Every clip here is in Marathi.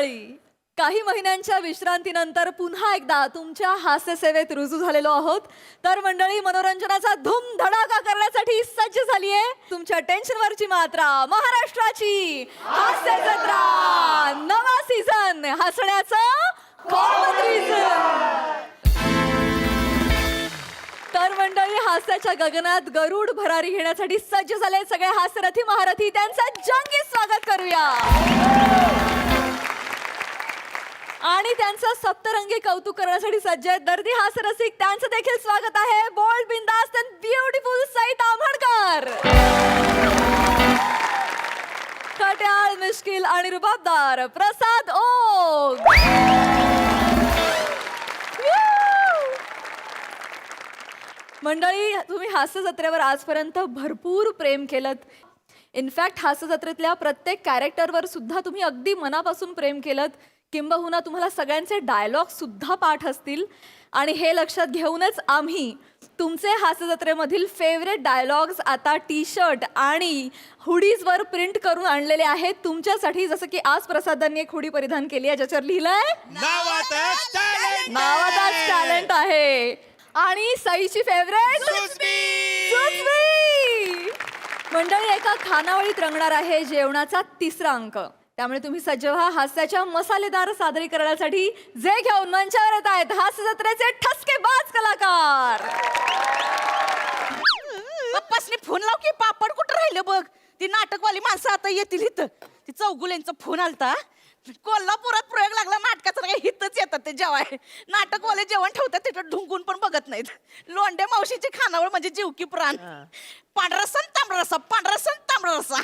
मंडळी, काही महिन्यांच्या विश्रांतीनंतर पुन्हा एकदा तुमच्या हास्य सेवेत रुजू झालेलो आहोत. तर मंडळी, मनोरंजनाचा धूम धडाका करण्यासाठी सज्ज झालीये तुमच्या टेन्शनवरची मात्रा, महाराष्ट्राची हास्य जत्रा, नवा सीझन, हसण्याचं कॉमन रिझन. तर मंडळी, हास्याच्या गगनात गरुड भरारी घेण्यासाठी सज्ज झाले सगळे हास्यरथी महारथी. त्यांचं जंगी स्वागत करूया आणि त्यांचं सप्तरंगी कौतुक करण्यासाठी सज्ज आहेत दर्दी हास्यरसिक. त्यांचं देखील स्वागत आहे. बोल्ड, बिंदास्त अँड ब्युटिफुल सई ताम्हणकर. खट्याळ, मिश्किल आणि रुबाबदार प्रसाद ओक. मंडळी, तुम्ही हास्य जत्रेवर आजपर्यंत भरपूर प्रेम केलं. इनफॅक्ट हास्य जत्रेतल्या प्रत्येक कॅरेक्टरवर सुद्धा तुम्ही अगदी मनापासून प्रेम केलं. किंबहुना तुम्हाला सगळ्यांचे डायलॉग सुद्धा पाठ असतील. आणि हे लक्षात घेऊनच आम्ही तुमचे हास्य जत्रेमधील फेवरेट डायलॉग्स आता टी शर्ट आणि हुडीजवर प्रिंट करून आणलेले आहेत तुमच्यासाठी. जसं की आज प्रसादांनी एक हुडी परिधान केली आहे ज्याच्यावर लिहिलंय नावातच टॅलेंट आहे. आणि सईची फेवरेट मंडळी, एका खानावळीत रंगणार आहे जेवणाचा तिसरा अंक. त्यामुळे तुम्ही सज्ज व्हा हास्याच्या मसालेदार सादरीकरणासाठी, जे घेऊन मंचावर येत आहेत हास्य जत्रेचे ठसकेबाज कलाकार. पप्पासनी फोन लाव की पापड कुठं राहिलं बघ. ती नाटकवाली माणसं आता येतील इथं. ती चौगुल्यांचा फोन आलता. कोल्हापुरात प्रयोग लागला नाटकाचा. काय हितच येतात ते जेवाय. नाटकवाले जेवण ठेवतात तिथं ढुंकून पण बघत नाहीत. लोंढे मावशीची खानावळ म्हणजे जीव की प्राण. पांढरा रस्सा तांबडा रस्सा, पांढरा रस्सा तांबडा रस्सा.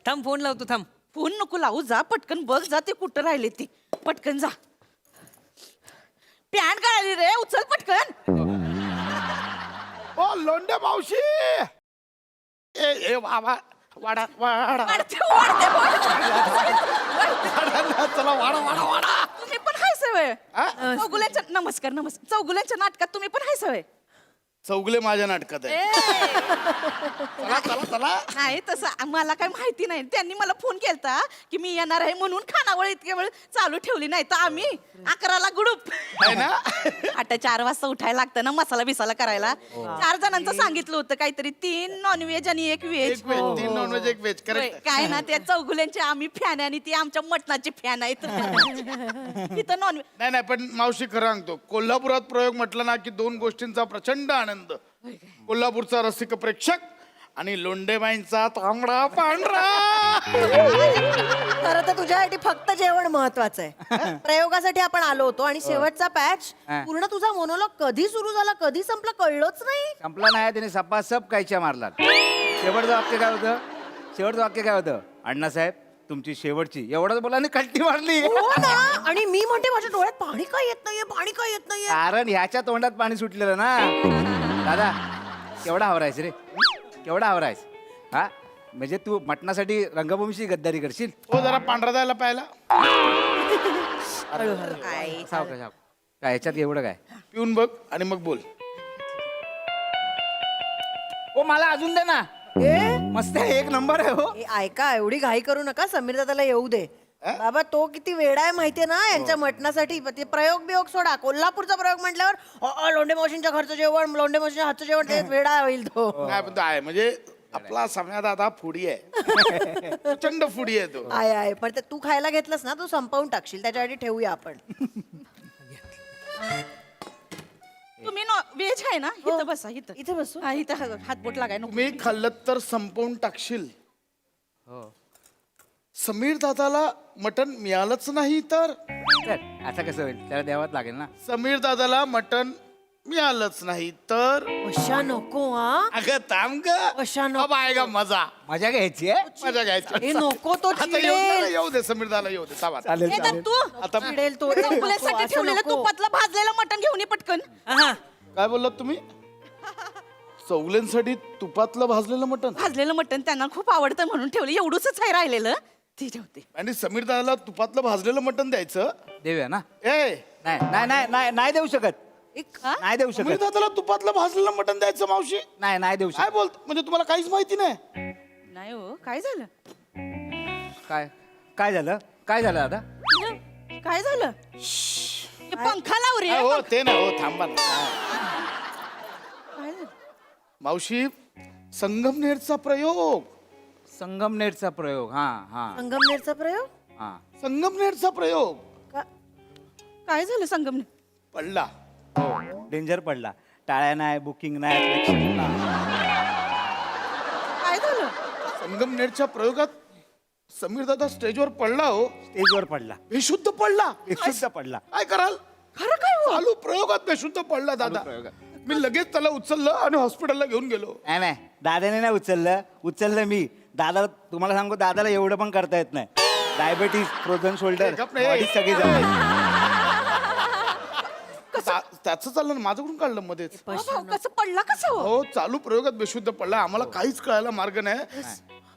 थांब, फोन लावतो थांब. फोन नको लावू, जा पटकन बघ जा ते कुठं राहिले ती. पटकन जा. पॅन्ट काढली रे, उचल पटकन. ओ लोंढे मावशी, ए बाबा, वाडा वाडा वाढते वाढते चला वाडा वाडा वाडा. तुम्ही पण हाय सवय. हा? चौगुल्यांच्या नमस्कार नमस्कार. चौगुल्यांच्या नाटकात तुम्ही पण हाय सवय. चौगले माझ्या नाटकात आहे. चला चला चला. नाही तसं मला काय माहिती नाही. त्यांनी मला फोन केलता की मी येणार आहे म्हणून खानावळ इतक्या वेळ चालू ठेवली. नाही तर आम्ही 11ला गुडूप. आहे ना. आता 4 वाजता उठायला लागतं ना मसाला बिसाला करायला. 4 जणांचं सांगितलं होतं काहीतरी. 3 नॉनव्हेज आणि 1 व्हेज. 3 non veg 1 veg. करेक्ट. काय ना त्या चौगुल्यांचे आम्ही फॅन आहे आणि ती आमच्या मटणाचे फॅन आहेत. तिथं नॉनव्हेज नाही नाही, पण मावशी खरं सांगतो, कोल्हापुरात प्रयोग म्हटलं ना की 2 गोष्टींचा प्रचंड आनंद. कोल्हापूरचा रसिक प्रेक्षक आणि लोंढेबाईंचा तांबडा पांढरा. खरं तर तुझ्यासाठी फक्त जेवण महत्वाचं आहे. प्रयोगासाठी आपण आलो होतो आणि शेवटचा पॅच पूर्ण तुझा मोनोलॉग कधी सुरू झाला कधी संपला कळलंच नाही. संपला नाही. त्याने सपासप कायच्या मारला. शेवटचं वाक्य काय होतं? शेवटचं वाक्य काय होतं? अण्णासाहेब, तुमची शेवटची, एवढंच बोला आणि कल्टी मारली. हो ना. आणि मी म्हणते माझ्या डोळ्यात पाणी काय येत नाहीये, पाणी काय येत नाहीये. कारण ह्याच्या तोंडात पाणी सुटलेलं ना. दादा, केवढा हवरायस रे, केवढा हवरायस. हा म्हणजे तू मटणासाठी रंगभूमीची गद्दारी करशील. हो, जरा पांढरा द्यायला पाहिला. सावकाश. काय ह्याच्यात एवढं काय? पिऊन बघ आणि मग बोल. ओ मला अजून दे ना. मस्त आहे, 1 नंबर आहे. हो ए, ऐका, एवढी घाई करू नका. समीर दादाला येऊ दे. बाबा, तो किती वेडा आहे माहितीये ना यांच्या मटणासाठी. ते प्रयोग बियोग सोडा, कोल्हापूरचा प्रयोग म्हटल्यावर लोंढे मावशींच्या घरचं जेवण, लोंढे मावशींच्या हातचं जेवण, ते वेडा होईल तो. काय पण तो आहे म्हणजे आपला सम्या दादा फुडी आहे. प्रचंड फुडी आहे तो. आहे पण ते तू खायला घेतलंस ना, तू संपवून टाकशील. त्याच्यासाठी ठेवूया आपण. तुम्ही व्हेज आहे ना. इथं बसा. इथं इथे बसू. हा, इथं हातबोट लागाय नको. तुम्ही खाल्लं तर संपवून टाकशील. समीर दादाला मटण मिळालंच नाही तर. तर असं कसं होईल? त्याला द्यावाच लागेल ना. समीर दादाला मटण मिळालंच नाही तर. अशा नको. हा अगं थांब ग. अशा नको. अब आएगा मजा. मजा घ्यायची आहे. मजा घ्यायची. हे नको, तो आता चिडेल. येऊ दे समीर दादाला येऊ दे. थांबा. चालेल ए, तर तू आता चिडेल तो. चौगुल्यांसाठी असं ठेवलेलं नको. तुपातलं भाजलेलं मटण घेऊन ये पटकन. काय बोललात तुम्ही? चौगल्यांसाठी तुपातलं भाजलेलं मटण. भाजलेलं मटण त्यांना खूप आवडतं म्हणून ठेवलं. एवढंच आहे राहिलेलं ती ठेवते. आणि समीर दादाला तुपातलं भाजलेलं मटण द्यायचं. देऊया ना. ए, नाही नाही नाही नाही नाही देऊ शकत. नाही देऊ समीर शकत. दादाला तुपातलं भाजलेलं मटण द्यायचं मावशी. नाही नाही देऊ काय शकत. बोलत म्हणजे तुम्हाला काहीच माहिती नाही. नाही हो, काय झालं? काय काय झालं? काय झालं दादा? काय झालं हे पंखा लाव रे हो ते ना हो थांबा ना काय झालं? मावशी संगमनेरचा प्रयोग संगमनेरचा प्रयोग. हा हा संगमनेरचा प्रयोग हा. संगमनेरचा प्रयोग काय झालं संगमने पडला. हो डेंजर पडला. टाळ्या नाही, बुकिंग नाही, प्रेक्षक नाही. काय झालं संगमनेरच्या प्रयोगात समीर दादा स्टेजवर पडला हो. स्टेजवर पडला, बेशुद्ध पडला. बेशुद्ध पडला. काय कराल? खरं काय हो? चालू प्रयोगात बेशुद्ध पडला दादा. प्रयोगात. मी लगेच त्याला उचललं आणि हॉस्पिटलला घेऊन गेलो. नाही नाही, दादाने नाही उचललं मी. दादा तुम्हाला सांगू, दादाला एवढं पण करता येत नाही. डायबेटीस, फ्रोझन शोल्डर, गप नाही. बॉडी सगळी जमली. त्याचं चाललं ना, माझ्याकडून काढलं मध्येच. अहो, कसं पडला कसं हो हो चालू प्रयोगात बेशुद्ध पडला. आम्हाला काहीच कळायला मार्ग नाही.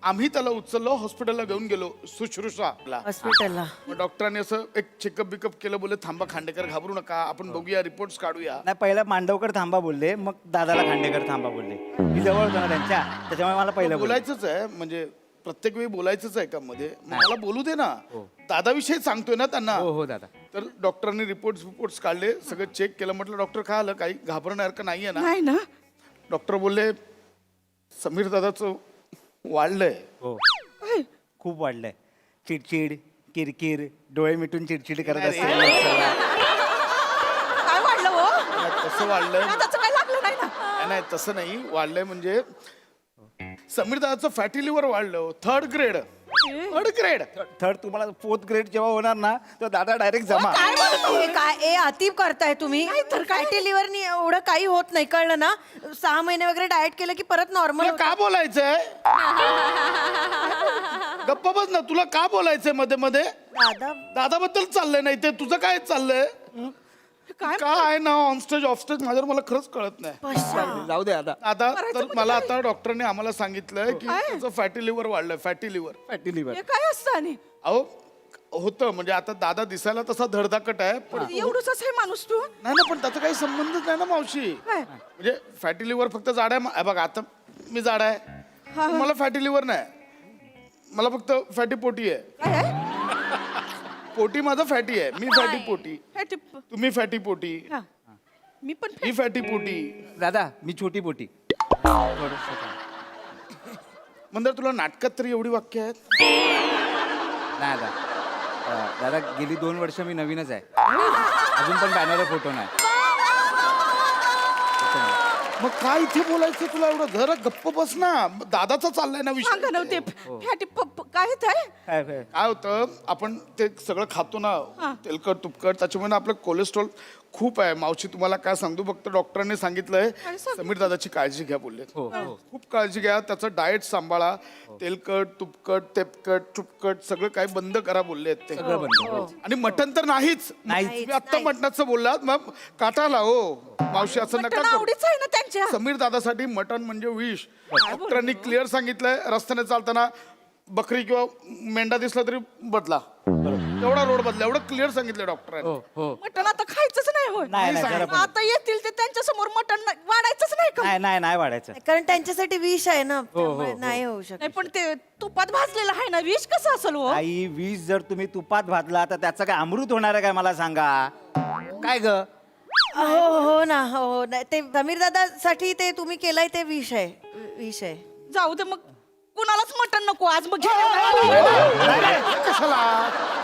आम्ही त्याला उचललो, हॉस्पिटलला घेऊन गेलो शुश्रूषाला. हॉस्पिटलला. मग डॉक्टरांनी असं एक चेकअप बिकअप केलं. बोले थांबा खांडेकर, घाबरू नका, आपण बघूया, रिपोर्ट्स काढूया. नाही, पहिला मांडवकर थांबा बोलले, मग दादाला खांडेकर थांबा बोलले. मी जवळ होतो ना त्यांच्या, त्याच्यामुळे मला पहिलं बोलायचं. बोलायचंच आहे, म्हणजे प्रत्येक वेळी बोलायचंच आहे का मध्ये. मला बोलू दे ना, दादाविषयी सांगतोय ना त्यांना. हो हो दादा. तर डॉक्टरांनी रिपोर्ट्स काढले, सगळं चेक केलं. म्हटलं डॉक्टर काय आलं, काही घाबरण्यासारखं नाहीये ना? नाही ना डॉक्टर बोलले समीर दादाचं वाढलंय. हो काय? खूप वाढलंय. चिडचिड, किरकिर, डोळे मिटून चिडचिड करत नाही, असते. काय वाढलं हो तसं वाढलंय. त्याचं काय लागलं नाही ना नाही तसं नाही वाढलंय. म्हणजे समीर दादाचं फॅटी लिव्हर वाढलं. 3rd grade. थर्ड तुम्हाला 4th ग्रेड जेव्हा होणार ना, तर दादा डायरेक्ट जमा. काय बोलतो हे काय ए अति करताय तुम्ही. फॅटी लिव्हरनी एवढं काही होत नाही, कळलं ना. 6 महिने वगैरे डाएट केलं की परत नॉर्मल. तुला का बोलायचंय? गप्प बस ना. तुला का बोलायचंय मध्ये मध्ये? दादा दादाबद्दल चाललंय नाही ते तुझं काय चाललंय? काय काय आहे ना ऑन स्टेज ऑफ स्टेज माझ्यावर मला खरंच कळत नाही. जाऊ दे आता. आता तर मला आता डॉक्टरने आम्हाला सांगितलंय की तुझं फॅटी लिव्हर वाढलंय. Fatty liver. Fatty liver. हे काय असतं आणि अहो होतं म्हणजे आता दादा दिसायला तसा धडधाकट आहे पण एवढंच आहे माणूस तू नाही ना, पण त्याचा काही संबंधच नाही ना मावशी. काय म्हणजे फॅटी लिव्हर फक्त जाड आहे. हे बघा आता मी जाड आहे, पण मला फॅटी लिव्हर नाही. मला फक्त फॅटी पोटी आहे. काय आहे पोटी माझं फॅटी आहे. मी फॅटी पोटी, हे टिप तुम्ही फॅटी पोटी, हा. मी पण मी फॅटी पोटी. दादा मी छोटी पोटी. म्हणजे तुला नाटकात तरी एवढी वाक्य आहेत? नाही दादा. दादा गेली 2 वर्ष मी नवीनच आहे. अजून पण बॅनरवर फोटो नाही. मग काय इथे बोलायचं तुला एवढं? जरा गप्प बस ना. दादाचा चाललाय ना विषय. सांगा नव्हते फॅटी काय ते काय काय होतं, आपण ते सगळं खातो ना, तेलकट तुपकट, त्याच्यामुळे आपलं कोलेस्ट्रॉल खूप आहे. मावशी तुम्हाला काय सांगतो, फक्त डॉक्टरांनी सांगितलंय काय सांगितलं? समीर दादाची काळजी घ्या बोलले. हो हो. खूप काळजी घ्या, त्याचं डाएट सांभाळा. तेलकट तुपकट तेपकट चुपकट सगळं काही बंद करा बोलले आहेत ते. सगळं बंद. आणि मटण तर नाहीच. नाहीच. तुम्ही आत्ता मटणाचं बोललात, मग काटाला हो मावशी असं नका मटण करू. आवडीच आहे ना त्यांच्या समीर दादासाठी मटण म्हणजे विष. डॉक्टरांनी क्लिअर सांगितलंय, रस्त्याने चालताना बकरी किंवा मेंढा दिसला तरी बदला, एवढा रोड बदला, एवढं क्लिअर सांगितलं डॉक्टरांनी. हो हो. मटण आता खायचंच नाही होय नाही नाही जरा पण. आता येतील ते त्यांच्या समोर मटण वाढायचंच नाही का नाही नाही नाही वाढायचं. कारण त्यांच्यासाठी विष आहे ना, त्यामुळे हो. नाही होऊ शकत. नाही पण ते तुपात भाजलेलं आहे ना विष कसं असेल हो आई विष जर तुम्ही तुपात भाजला तर त्याचं काय अमृत होणार आहे काय मला सांगा. काय ग? हो ना. हो नाही, ते समीर दादासाठी ते तुम्ही केलंय ते विष आहे. जाऊ दे मग कुणालाच मटण नको आज मग कशाला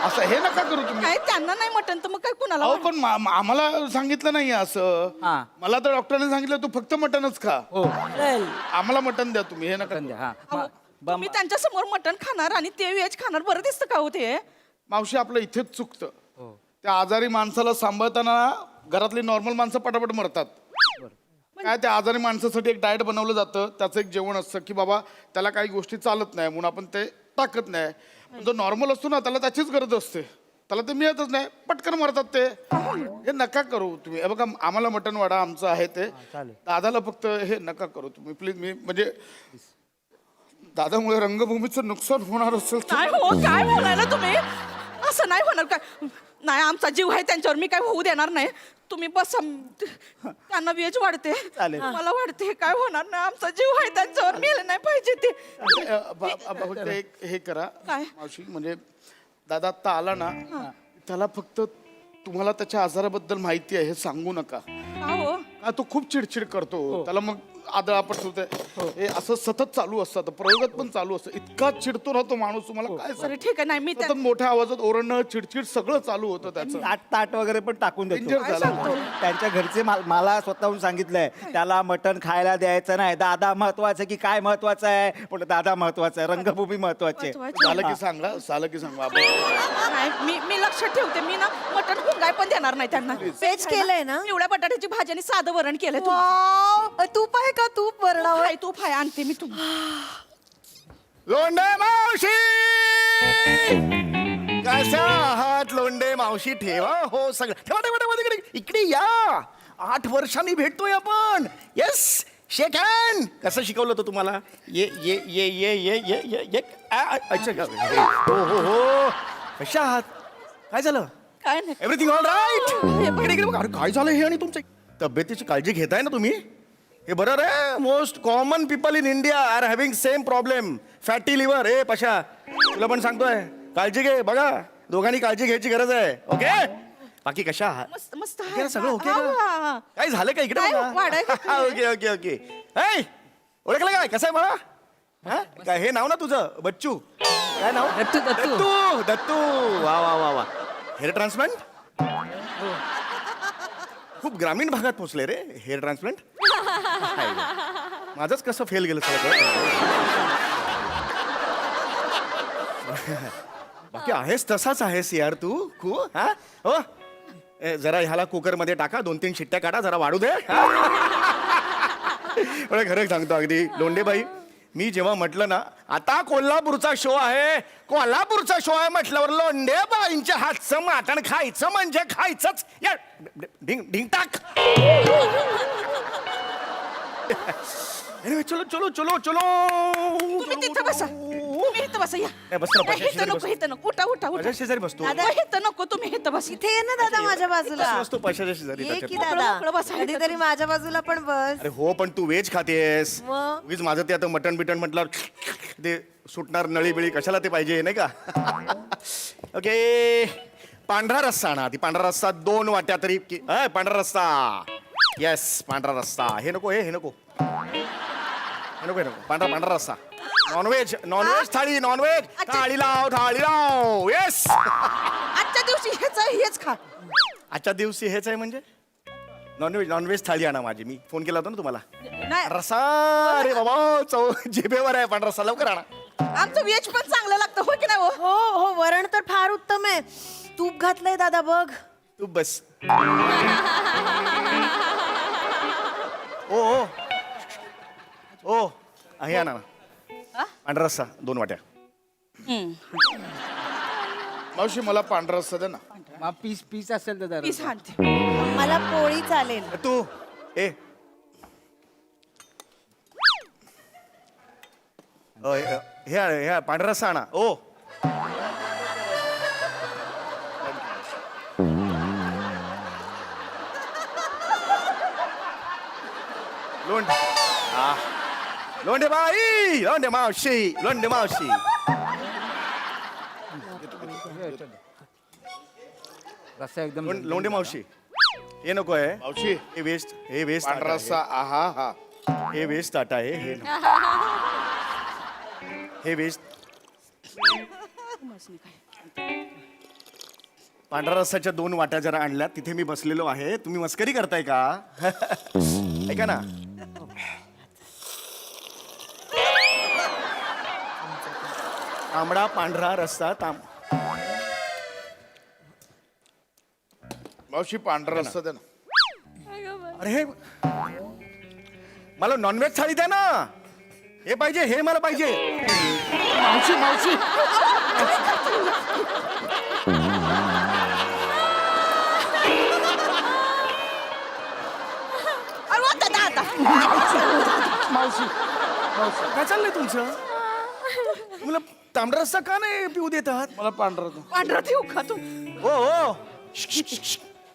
असं हे नका करू तुम्ही. काय त्यांना नाही मटण तर मग काय कुणाला अहो पण आम्हाला सांगितलं नाही असं. हा. मला तर डॉक्टरांनी सांगितलं तू फक्त मटणच खा. हो. आम्हाला मटण द्या तुम्ही, हे नका. हा. अहो, तुम्ही त्यांच्या समोर मटण खाणार आणि ते व्हेज खाणार बरं दिसतं का होते मावशी आपलं इथेच चुकतं. त्या आजारी माणसाला सांभाळताना घरातली नॉर्मल माणसं पटापट मरतात. काय त्या आजारी माणसासाठी एक डाएट बनवलं जातं, त्याचं एक जेवण असतं की बाबा त्याला काही गोष्टी चालत नाही म्हणून आपण ते टाकत नाही. पण जो नॉर्मल असतो ना त्याला त्याचीच गरज असते, त्याला ते मिळतच नाही, पटकन मरतात ते. हे नका करू तुम्ही. हे बघा आम्हाला मटण वाडा आमचं आहे ते, दादाला फक्त हे नका करू तुम्ही प्लीज. मी म्हणजे दादामुळे रंगभूमीचं नुकसान होणार असेल तर- काय हो काय बोलायला तुम्ही असं नाही होणार काय नाही आमचा जीव आहे त्यांच्यावर मी काय होऊ देणार नाही तुम्ही बस त्यांना वेज वाढते चालेल. मला वाढते काय होणार नाही आमचा जीव आहे त्यांच्यावर मेलं नाही पाहिजे ते फक्त एक हे करा काय? मावशी, म्हणजे दादा आता आला ना त्याला फक्त तुम्हाला त्याच्या आजाराबद्दल माहिती आहे हे सांगू नका. का हो का तो खूप चिडचिड करतो त्याला मग आदळापट होते हे असं सतत चालू असतं प्रयोगात पण चालू असतं इतका चिडतो राहतो माणूस तुम्हाला काय बरं ठीक आहे नाही मी सतत मोठ्या आवाजात ओरडणं चिडचिड सगळं चालू होतं त्याचं. ताट वगैरे पण टाकून देतो Danger झालं. त्यांच्या घरचे मला स्वतःहून सांगितलंय त्याला मटण खायला द्यायचं नाही. दादा महत्वाचं की काय महत्वाचं आहे पण दादा महत्वाचं आहे रंगभूमी महत्वाची आहे. झालं की सांगा झालं की सांगा नाही, मी लक्ष ठेवते मी ना मटण हुंगाय पण देणार नाही त्यांना पेज केलंय ना? पिवळ्या बटाट्याची भाजी आणि साधं वरण केलंय तू वाव, तूप आहे का तूप वरणावर? हाय तूप हाय आणते मी तू लोंढे मावशी कशा आहात लोंढे मावशी ठेवा हो सगळं ठेवा ठेवा ठेवा तिकडे इकडे या 8 वर्षांनी भेटतोय आपण येस शेक हँड कसं शिकवलं होतं तुम्हाला ये ये ये ये ये ये ये ये अच्छा हो हो हो कशा आहात काय झालं काय नाही एव्हरीथिंग ऑल राईट इकडे इकडे बघा. अरे काय झालं हे आणि तुमच्या तब्येतीची काळजी घेताय ना तुम्ही हे बरोबर आहे most common people in India are having same problem fatty liver हे पशा तुला पण सांगतोय काळजी घे बघा दोघांनी काळजी घ्यायची गरज आहे ओके बाकी कशा आहात मस्त मस्त ओके आहे. ना, सगळं ओके हा, ना? हा, हा. काय झालं का इकडे काय बघा. वाढायचं? ओके ओके ओके ऐ ओळखलं काय कसं आहे मला हा? काय हे नाव ना तुझं बच्चू काय नाव दत्तू, दत्तू. दत्तू दत्तू वा वा वा वा हेअर ट्रान्सप्लांट खूप ग्रामीण भागात पोचले रे हेअर ट्रान्सप्लांट माझंच कसं फेल गेलं सगळं बाकी आहेस तसाच आहेस यार तू हा हो जरा ह्याला कुकर मध्ये टाका 2-3 शिट्ट्या काढा जरा वाढू दे खरं सांगतो अगदी लोंढेबाई मी जेव्हा म्हटलं ना आता कोल्हापूरचा शो आहे म्हटल्यावर लोंढेबाईंच्या हातचं माटण खायचं म्हणजे खायचंच या ढिंग ढिंग टाक Anyway, चलो चलो चलो चलो तुम्ही तिथं बसा तुम्ही इथं बसा या नाही, बस ना, नाही, पाशाशी इथं नको बस. इथं नको उठा उठा उठा माझ्या शेजारी बसतो दादा इथं नको तुम्ही इथं बस इथे ये ना दादा माझ्या बाजूला कसं बसतो पैशाच्या शेजारी ये की त्याच्यात? मोकळं दादा बसायला कधीतरी माझ्या बाजूला पण बस. अरे हो पण तू व्हेज खातेस मग? उगीच माझं ते आता मटण बिटन म्हटल्यावर ते सुटणार नळी बिळी कशाला ते पाहिजे नाही का ओके पांढरा रस्सा आणा ती पांढरा रस्सा 2 वाट्या तरी पांढरा रस्सा येस पांढरा रस्सा हे नको हे नको हे नको पांढरा रस्सा नॉनव्हेज थाळी लाव येस आजच्या दिवशी हेच खा आजच्या दिवशी हेच आहे म्हणजे नॉनव्हेज थाळी आणा माझी मी फोन केला होता ना तुम्हाला नाही रसा अरे बाबा जिभेवर आहे पांढरा रस्सा लवकर आणा आमचं व्हेज पण चांगलं लागतं हो की नाही हो हो हो वरण तर फार उत्तम आहे. तूप घातलंय दादा बघ. तू बस ओ ओ ओ आहे आणा ना पांढरा रस्सा 2 वाट्या मावशी मला पांढरा रस्सा दे ना. मग पीस असेल तर जरा. पीस आणते मला पोळी चालेल. तू ए हे पांढरा रस्सा आणा ओ लोंढे लोंढे बाई लोंढे मावशी रस्सा एकदम लोंढे मावशी हे नको आहे मावशी हे वेस्ट पांढरा रस्सा आहा हा हे वेस्ट टाटा आहे हे नको. हे वेस्ट पांढरा रस्साच्या 2 वाट्या जरा आणल्या तिथे मी बसलेलो आहे तुम्ही मस्करी करताय का ऐका ना तांबडा पांढरा रस्सा मावशी पांढरा रस्सा दे ना. अरे हे मला नॉनव्हेज थाळी द्या ना हे पाहिजे हे मला पाहिजे मावशी अरे वा दादा आता काय चाललंय तुमचं मला तांबडा रस्सा का नाही पिऊ देतात मला पांढरा दे. पांढरा ठेवू का तू हो हो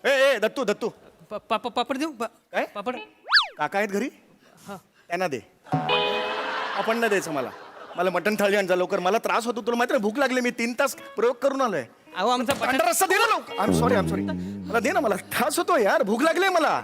ए दत्तू पापड देऊ काय? पापड काका आहेत घरी त्यांना दे आपण न द्यायचं मला मला मटण थाळी आणजा लवकर. मला त्रास होतो तुला माहिती ना, भूक लागली. मी 3 तास प्रयोग करून आलोय. अहो आमचा पांढरा रस्सा दे ना लवकर. आय एम सॉरी मला दे ना, मला त्रास होतो यार, भूक लागली मला.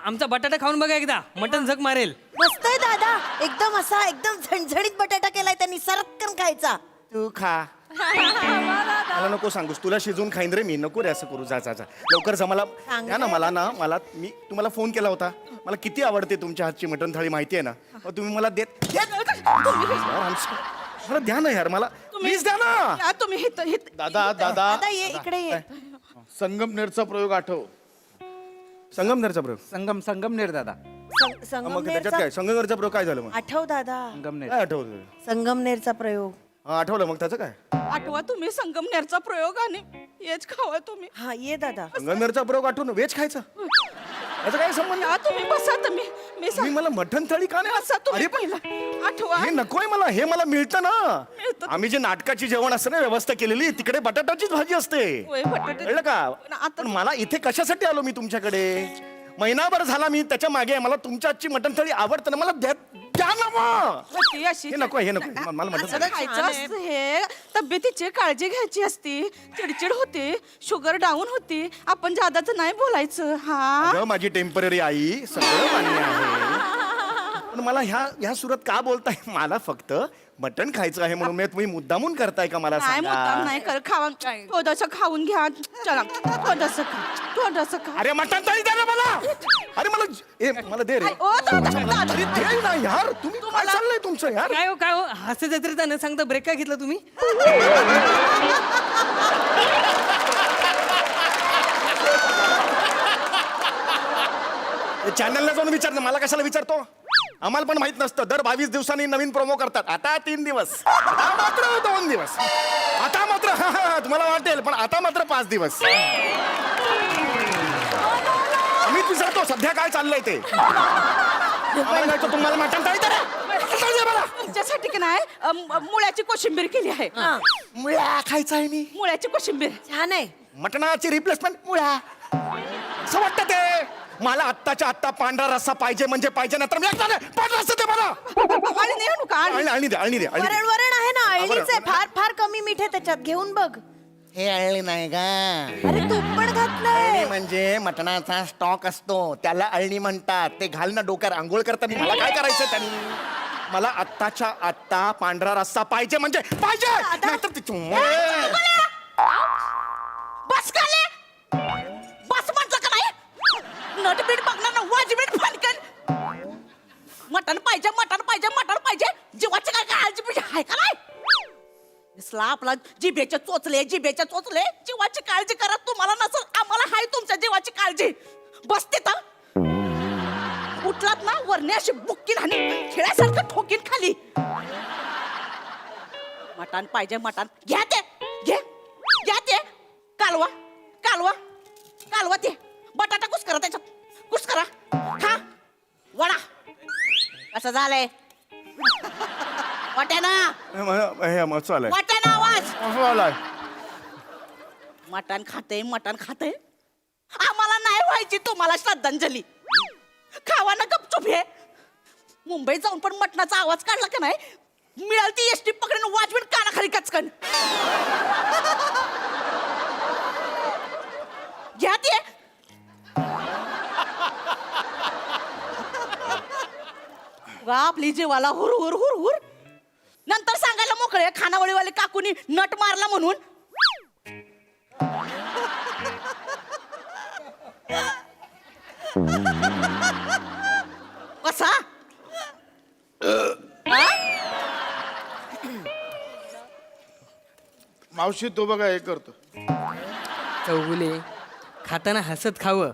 आमचा बटाटा खाऊन बघा एकदा, मटन झक मारेल. मस्त आहे दादा, एकदम असा एकदम झणझणीत बटाटा केलाय त्यांनी, सरक्कन खायचा. तू खा. मला नको सांगूस, तुला शिजवून खाईन रे मी. नको रे असं करू. जा जा जा लवकर जा. मला द्या ना, मला मी तुम्हाला फोन केला होता. मला किती आवडते तुमच्या हातची मटण थाळी माहिती आहे ना. मग तुम्ही मला मला द्या ना यार, मला प्लीज द्या ना. या तुम्ही दादा दादा दादा ये इकडे ये. संगमनेरचा प्रयोग आठव. संगमनेरचा प्रयोग. संगमनेर दादा. मग त्याच्यात संगमनेरचा काय संगमनेरचा प्रयोग काय झालं मग? आठव दादा, संगमनेर. काय आठवलं? संगमनेरचा प्रयोग. हा आठवलं. मग त्याचं काय? आठवा तुम्ही संगमनेरचा प्रयोग आणि हेच खावा तुम्ही. हा ये दादा. संगमनेरचा प्रयोग आठवून व्हेज खायचं याचा काय संबंध? या तुम्ही बसा तुम्ही. मी तुम्ही मला मटण थाळी का नाही? बसा तुम्ही अरे पहिला. आठवा. हे नकोय मला, हे मला मिळतं ना. आम्ही जे नाटकाची जेवण असतं ना व्यवस्था केलेली, तिकडे बटाट्याचीच भाजी असते. होय, बटाटे. कळलं का? पण आता- पण मला इथे कशासाठी आलो मी तुमच्याकडे? महिनाभर झाला मी त्याच्या मागे आहे. मला तुमच्या आजची मटण थाळी आवडतं ना, मला द्या ना मग. ती अशी हे नको मला मटण असं थाळी. खायचं असतं हे. तब्येतीची काळजी घ्यायची असती. चिडचिड होते, शुगर डाऊन होती. आपण जादाचं नाही बोलायचं. हा अगं माझी टेम्पररी आई, सगळं मान्य आहे. पण मला ह्या सुरत का बोलताय? मला फक्त मटण खायचं आहे म्हणून. तुम्ही मुद्दामून करताय का मला नाही मुद्दाम सांगा? नाही कर. खावा थोडंसं खाऊन घ्या. चला थोडंसं खा. अरे मटण थाळी द्या ना मला. अरे मला दे रे. ओ, दादा. अरे दे ना यार. तुम्ही काय चाललंय तुमचं यार? काय हो हास्य जत्रेत न सांगता ब्रेक का घेतला तुम्ही? चॅनलला जाऊन विचार ना, मला कशाला विचारतो? आम्हाला पण माहित नसतं. दर 22 दिवसांनी नवीन प्रोमो करतात. आता 3 दिवस, आता मात्र 2 दिवस, आता मात्र तुम्हाला वाटेल पण आता मात्र 5 दिवस. आम्ही विचारतो सध्या काय चाललंय ते. आम्हाला नाही तर तुम्हाला मटण थाळी द्या. मटण द्या मला. तुमच्यासाठी की नाही मुळ्याची कोशिंबीर केली आहे. मुळ्या खायचं आहे मी. मुळ्याची कोशिंबीर. छान आहे. मटणाची रिप्लेसमेंट मुळ्या. असं वाटतं ते. मला आत्ताच्या आत्ता पांढरा रस्सा पाहिजे म्हणजे पाहिजे, नंतर मी एकदा नाही, पांढरा रस्सा दे मला. आणि नाही आणू का? अळणी दे. वरण वरण आहे ना, अळणीच आहे. फार फार कमी मीठ आहे त्याच्यात, घेऊन बघ. हे अळणी नाही का? अरे तूप पण घातलंय. अळणी म्हणजे मटणाचा स्टॉक असतो, त्याला अळणी म्हणतात. ते घाल ना डोक्यावर आंघोळ करताना. मला काय करायचं त्यांनी? मला आत्ताच्या आत्ता पांढरा रस्सा पाहिजे म्हणजे पाहिजे, नाहीतर बस खाले. बस म्हटलं का नाही? नटबीट बघणार ना, वाजबीट फनकन. मटण पाहिजे. जीवाची काय काळजी पाहिजे हाय का नाही? दिसला आपला जिभेचे चोचले. जीवाची काळजी करा. तुम्हाला नसल, आम्हाला हाय तुमच्या जीवाची काळजी. बसते तर उठलात ना वरने अशी बुक्की आणि खेळासारखं ठोकीन खाली. मटण पाहिजे. घ्या ते. कालवा ते. बटाटा कुस्करा त्याच्यात. कुस्करा खा. वडा कसं झालंय? वाट्याना आवाज. मटण खाते. आम्हाला नाही व्हायची तुम्हाला श्रद्धांजली. खावा ना गपचूप. हे मुंबईत जाऊन पण मटणाचा आवाज काढला का नाही, मिळाल ती एसटी पकडून वाजवीन कानाखाली कचकन. घ्या ते. आपली जीवाला हुर. नंतर सांगायला मोकळे खानावळीवाले काकूनी नट मारला म्हणून. कसा मावशी तो बघा हे करतो. चौगुले खाताना हसत खावं.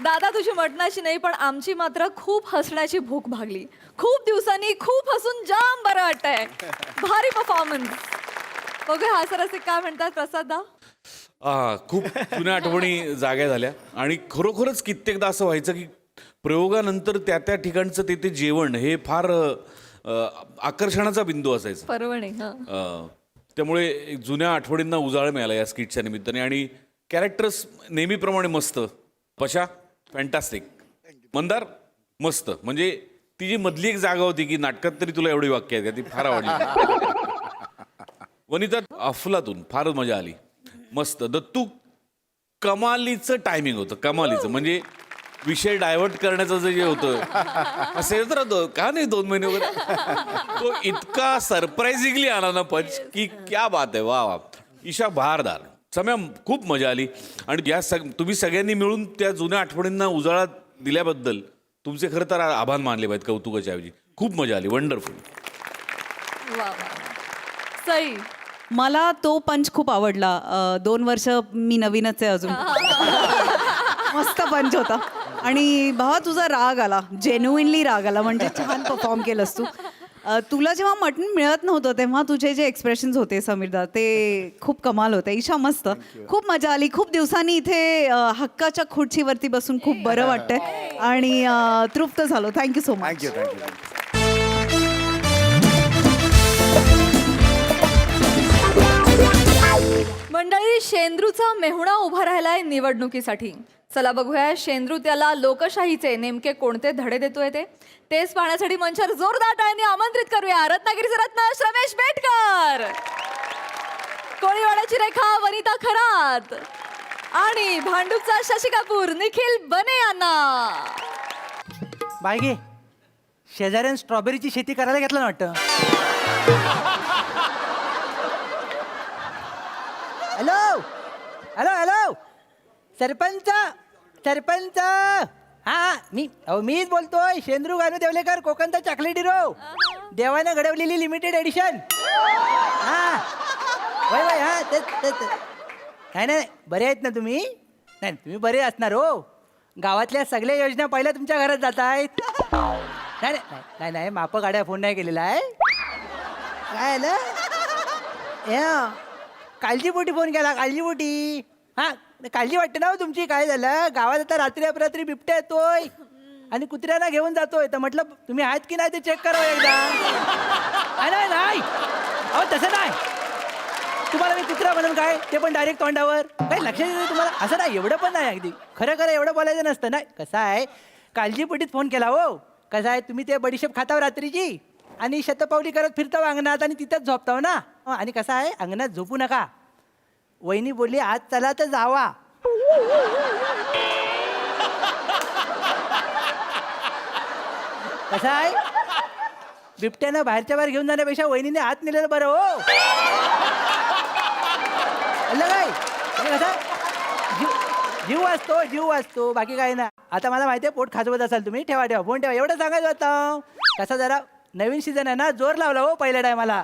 दादा तुझी मटणाची नाही पण आमची मात्र खूप हसण्याची भूक भागली. खूप दिवसांनी खूप हसून जाम बरं वाटतंय. भारी परफॉर्मन्स. बघूया हा सर असे काय म्हणतात प्रसाद दा. खूप जुन्या आठवणी जाग्या झाल्या आणि खरोखरच कित्येकदा असं व्हायचं की प्रयोगानंतर त्या ठिकाणचं ते जेवण हे फार आकर्षणाचा बिंदू असायचा. परवणे. त्यामुळे एक जुन्या आठवणींना उजाळ मिळाला या स्किटच्या निमित्ताने आणि कॅरेक्टर्स नेहमीप्रमाणे मस्त. पशा फॅन्टॅस्टिक. मंदार मस्त. म्हणजे ती जी मधली एक जागा होती की नाटकात तरी तुला एवढी वाक्य आहेत का, ती फार आवडली. वनिता अफलातून फार मजा आली. मस्त. दत्तू कमालीचं टायमिंग होतं, कमालीचं. म्हणजे विषय डायव्हर्ट करण्याचं जे होतं असेल तर का नाही 2 महिने वगैरे, तो इतका सरप्राइझिंगली आला ना पंच की क्या बात आहे. वा वा. ईशा बहारदार. सम्या खूप मजा आली. आणि या तुम्ही सगळ्यांनी मिळून त्या जुन्या आठवणींना उजाळा दिल्याबद्दल तुमचे खरं तर आभार मानले पाहिजेत कौतुकाच्या ऐवजी. खूप मजा आली. वंडरफुल. वा वा. सई. मला तो पंच खूप आवडला. 2 वर्ष मी नवीनच आहे अजून. मस्त पंच होता. आणि भावा तुझा राग आला, जेन्युइनली राग आला. म्हणजे छान परफॉर्म केलंस तू. तुला जेव्हा मटण मिळत नव्हतं तेव्हा तुझे जे एक्सप्रेशन्स होते समीरदा ते खूप कमाल होते. ईशा मस्त. खूप मजा आली. खूप दिवसांनी इथे हक्काच्या खुर्चीवरती बसून खूप बरं वाटतंय आणि तृप्त झालो. Thank you so much. Thank you thank you. मंडळी, शेंद्रूचा मेहुणा उभा राहिलाय निवडणुकीसाठी. चला बघूया शेंद्रू त्याला लोकशाहीचे नेमके कोणते धडे देतोय तेच पाहण्यासाठी मंचावर जोरदार टाळ्यांनी आमंत्रित करूया रत्नागिरीचे रत्न श्रमेश बेटकर, कोळीवाड्याची रेखा वनिता खरात आणि भांडूपचा शशी कपूर निखिल बने यांना. बाय गे, शेजाऱ्यान स्ट्रॉबेरीची शेती करायला घेतलं ना वाटतं. Hello hello hello, sarpanch sarpanch. हा मीच बोलतोय, शेंद्रू गानू देवलेकर, कोकणचा चॉकलेट हिरो, देवानं घडवलेली लिमिटेड एडिशन. हा वय वय, हा तेच. नाही नाही, बरे आहेत ना तुम्ही? नाही तुम्ही बरे असणार हो. गावातल्या सगळ्या योजना पहिल्या तुमच्या घरात जात आहेत. नाही नाही नाही, माप गाड्या फोन नाही केलेला आहे. काय आलं? काळजीपोटी फोन केला, काळजीपोटी. हा काळजी वाटते ना हो तुमची. काय झालं, गावात आता रात्री अपरात्री बिबट्या येतोय आणि कुत्र्याला घेऊन जातोय. तर म्हटलं तुम्ही आहात की नाही ते चेक करावं एकदा. नाही नाही, अहो तसं नाही. तुम्हाला मी कुत्रा म्हणून काय, ते पण डायरेक्ट तोंडावर. काही लक्षात येतं तुम्हाला? असं नाही, एवढं पण नाही. अगदी खरं खरं एवढं बोलायचं नसतं. नाही कसं आहे, काळजीपोटीत फोन केला हो. कसं आहे, तुम्ही ते बडीशेप खाताव रात्रीची आणि शतपावली करत फिरताव अंगणात आणि तिथंच झोपताव ना. आणि कसं आहे, अंगणात झोपू नका. वहिनी बोलली आज चला तर जावा. कसं आहे, बिबट्यानं बाहेरच्या बाहेर घेऊन जाण्यापेक्षा वहिनीने आत नेलेलं बरं हो. काय जीव वाचतो, जीव वाचतो, बाकी काय ना. आता मला माहिती आहे पोट खाजवत असाल तुम्ही. ठेवा ठेवा फोन ठेवा, एवढं सांगायचं होतं. कसा जरा नवीन सीझन आहे ना, जोर लावला हो पहिल्या टायमाला.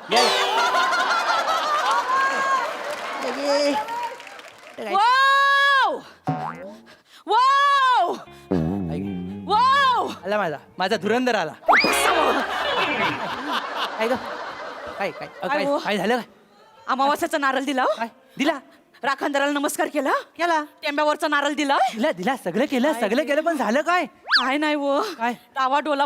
Wow wow wow. आला माझा धुरंदर आला. काय ग, काय काय काय हो? काय झालं? काय अमावास्याचा नारळ दिला हो? काय दिला? राखणदाराला नमस्कार केला, केला टेंब्यावरचा नारळ दिला. दिला दिला सगळं केलं पण झालं काय? काय नाही वो, काय? डावा डोला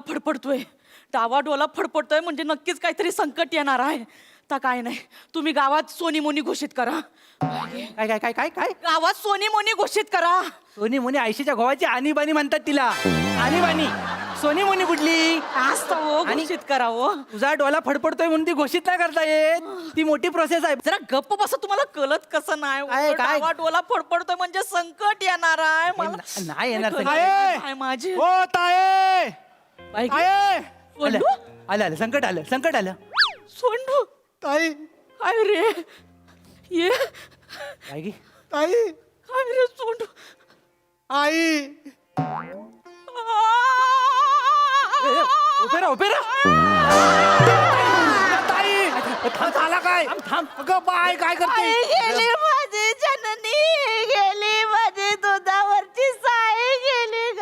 फडफडतोय म्हणजे नक्कीच काहीतरी संकट येणार आहे. तर काय नाही, तुम्ही गावात सोनी मोनी घोषित करा. काय काय काय काय काय गावात सोनी मोनी घोषित करा. सोनी मोनी आयशीच्या गोवाची आणीबाणी म्हणतात तिला. आणीबाणी सोनी मोनी कुठली? असतं हो, घोषित करा हो. तुझा डोला फडफडतोय म्हणून ती घोषित नाही करता येत. ती मोठी प्रोसेस आहे. जरा गप्प बसा, तुम्हाला कळत कसं नाही हो? काय, काय? डावा डोला फडफडतोय म्हणजे संकट येणार आहे. मला नाही येणार संकट. काय माझी ओ ताये, बाई, ताये. सोंडू? आलं संकट आलं. सोंडू ताई काय रे ये काय गे? काय रे सोंडू आई ओपेरा झाला काय? थांब अगं बाय, काय करते? गेली माझी जननी, गेली माझी दुधावरची साई गेली ग.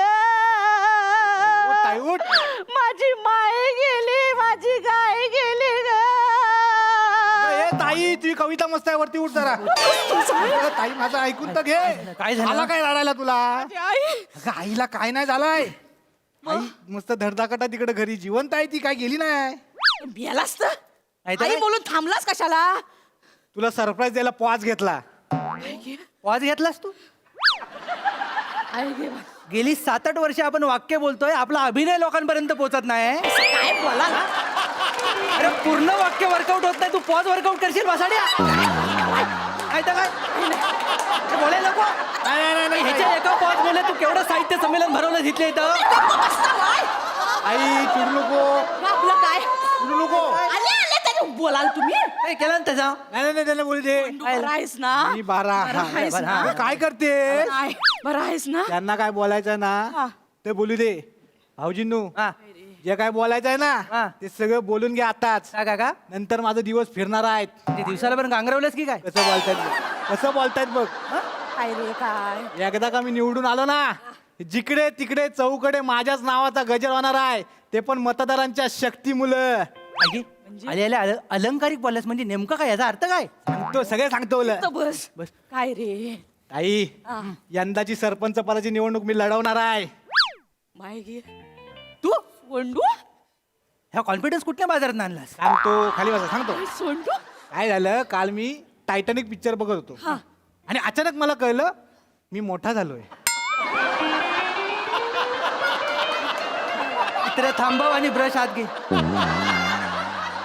ताई उठ. माझी माय गेली, माझी गाय गेली ग. ए, ताई तुझी कविता मस्त आहे, वरती उठ जरा. अगं, ताई माझं ऐकून तर घे. काय झालं? आला काय रडायला तुला? माझी आई अगं, आईला काय नाही झालंय. आई मस्त धडधाकटा तिकडे घरी जिवंत आहे ती, काय गेली नाही. मेलास तर नाही तर आई काय? बोलून थांबलास कशाला? तुला सरप्राईज द्यायला पॉज घेतला. पॉज घेतलास तू? गेली 7-8 वर्ष आपण वाक्य बोलतोय, आपला अभिनय लोकांपर्यंत पोहोचत नाही. काय बोला ना. अरे पूर्ण वाक्य वर्कआउट होत नाही, तू पॉज वर्कआउट करशील बसाड्या. काय तर काय हे बोलायला नको. ह्याच्या एका पॉज बोलले तू केवढं साहित्य संमेलन भरवलं तिथले इथं. आई चिडू नको, आपलं काय चिडू नको. आले आले तरी बोलाल तुम्ही. काय केलं ना त्याचा? नाही त्याला बोलू दे. बरं आहेस ना. मी बारा. आहेस ना? अरे काय करते? नाही, बरं आहेस ना. त्यांना काय बोलायचं ना ते बोलू दे. भाऊजींनू हा. जे काय बोलायचं आहे हा. ना ते सगळं बोलून घ्या आताच. काय का नंतर माझा दिवस फिरणार आहेत. ते दिवसाला पण गांगरवलंस की काय? कसं बोलतायत बघ. कसं बोलतायत बघ. काय रे काय. एकदा का मी निवडून आलो ना, जिकडे तिकडे चौकडे माझ्याच नावाचा गजर होणार आहे, ते पण मतदारांच्या शक्तीमुळं. आले अलंकारिक बोललास म्हणजे नेमकं काय, याचा अर्थ काय? सांगतो, सगळे सांगतो बोल. तर बस काय रे. आई यंदाची सरपंच पदाची निवडणूक मी लढवणार आहे. माय गे. तू सोंडू. ह्या कॉन्फिडन्स कुठल्या बाजारात आणलास? सांगतो, खाली बसा, सांगतो. सोंडू. काय झालं, काल मी टायटॅनिक पिक्चर बघत होतो आणि अचानक मला कळलं मी मोठा झालोय. इतर थांबव आणि ब्रश हात घे.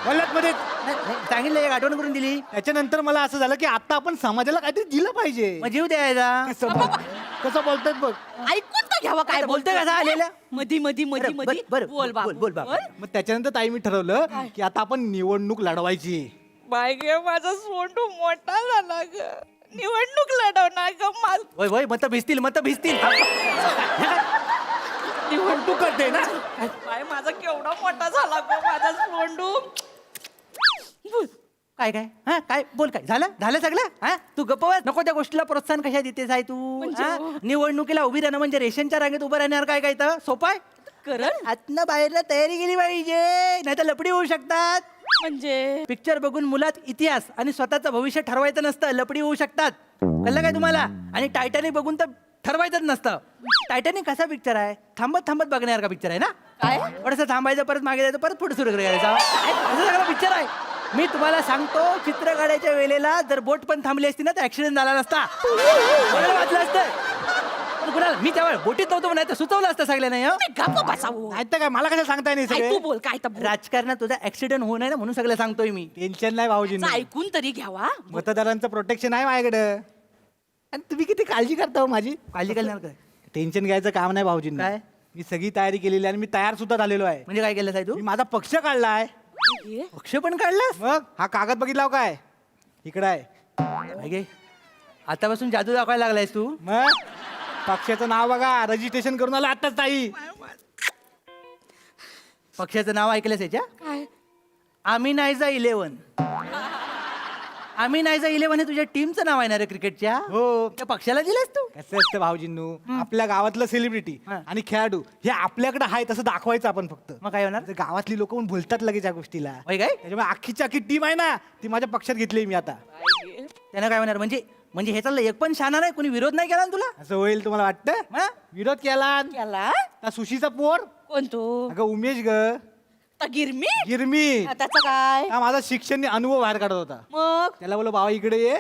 बोलत मध्ये सांगितलं, एक आठवण करून दिली. त्याच्यानंतर मला असं झालं की आता आपण समाजाला काहीतरी दिलं पाहिजे. मग जीव द्यायचा. कसं बोलतात बघ. ऐकून तर घ्यावा काय बोलतोय कसा आलेल्या? मधी मधी मधी मधी बोल बाबा बोल बाबा. मग त्याच्यानंतर ताई मी ठरवलं की आता आपण निवडणूक लढवायची. बाय गे माझा सोंडू मोठा झाला ग. निवडणूक लढवणार ग माझ. वय वय मत भिजतील. निवडणूक करते ना. बाय माझा केवढा मोठा झाला ग माझा सोंडू. काय काय हा काय बोल, काय झालं सगळं. हा तू गप्पवत नको, त्या गोष्टीला प्रोत्साहन कशा देतेस आहे तू? हा? निवडणुकीला उभी राहणं म्हणजे रेशनच्या रांगेत उभं राहणार काय काय तर सोपं आहे? करण आतनं बाहेरला तयारी केली पाहिजे, नाही तर लपडी होऊ शकतात. म्हणजे पिक्चर बघून मुलात इतिहास आणि स्वतःचं भविष्य ठरवायचं नसतं, लपडी होऊ शकतात. कळलं काय तुम्हाला? आणि टायटॅनिक बघून तर ठरवायचंच नसतं. टायटॅनिक कसा पिक्चर आहे, थांबत थांबत बघण्यासारखा पिक्चर आहे ना. काय थोडंसं थांबायचं, परत मागे जायचं, परत पुढे सुरू करायचं. असं सगळं पिक्चर आहे. मी तुम्हाला सांगतो, चित्र काढायच्या वेळेला जर बोट पण थांबली असती ना तर ऍक्सिडेंट झाला नसता. सगळं वाचलं असतं. पण कुणाला मी त्यावेळेस बोटीत नव्हतो नाही तर सुचवलं असतं सगळ्यांना. गप्प बसावं. नाही तर काय, मला कसं सांगताय नाही काय तू सगळे. बोल काय तर बोल. राजकारणात तुझा ऍक्सिडेंट होऊ नये ना म्हणून सगळं सांगतोय मी. टेन्शन नाही भाऊजी. ऐकून तरी घ्यावा. मतदारांचं प्रोटेक्शन आहे माझ्याकडं. आणि तुम्ही किती काळजी करता हो माझी. काळजी करणार काय? टेन्शन घ्यायचं काम नाही भाऊजी. काय? मी सगळी तयारी केलेली आहे आणि मी तयार सुद्धा झालेलो आहे. म्हणजे काय केलं साहेब तू? मी माझा पक्ष काढलाय. पक्ष पण काढलास? मग हा कागद बघितला हो काय, इकडं आहे. मागे आतापासून जादू दाखवायला लागलायस तू. मग पक्षाचं नाव बघा, रजिस्ट्रेशन करून आलं आताच ताई. पक्षाचं नाव ऐकलंस याच्या? काय आम्ही नाहीजा 11. आम्ही नाहीजा 11 हे तुझ्या टीमचं नाव आहे ना रे क्रिकेटच्या. हो. त्या पक्षाला दिलंस तू. कसं असतं भाऊजींनू, आपल्या गावातलं सेलिब्रिटी हा. आणि खेळाडू हे आपल्याकडे आहे तसं दाखवायचं आपण फक्त. मग काय होणार? तर गावातली लोक पण बोलतात लगेच या गोष्टीला. होय काय? त्याच्यामुळे अख्खीची अख्खी टीम आहे ना ती माझ्या पक्षात घेतली मी आता. त्यानं काय होणार? म्हणजे म्हणजे हे चाललं एक पण शाना नाही, कोणी विरोध नाही केला ना तुला? असं होईल तुम्हाला वाटतं? हा? विरोध केला केला त्या सुशीचा पोर. कोण तू अगं उमेश ग गिरमी. गिरमी. त्याचं काय हा माझा शिक्षण अनुभव बाहेर काढत होता. मग त्याला बोला बाबा इकडे ये.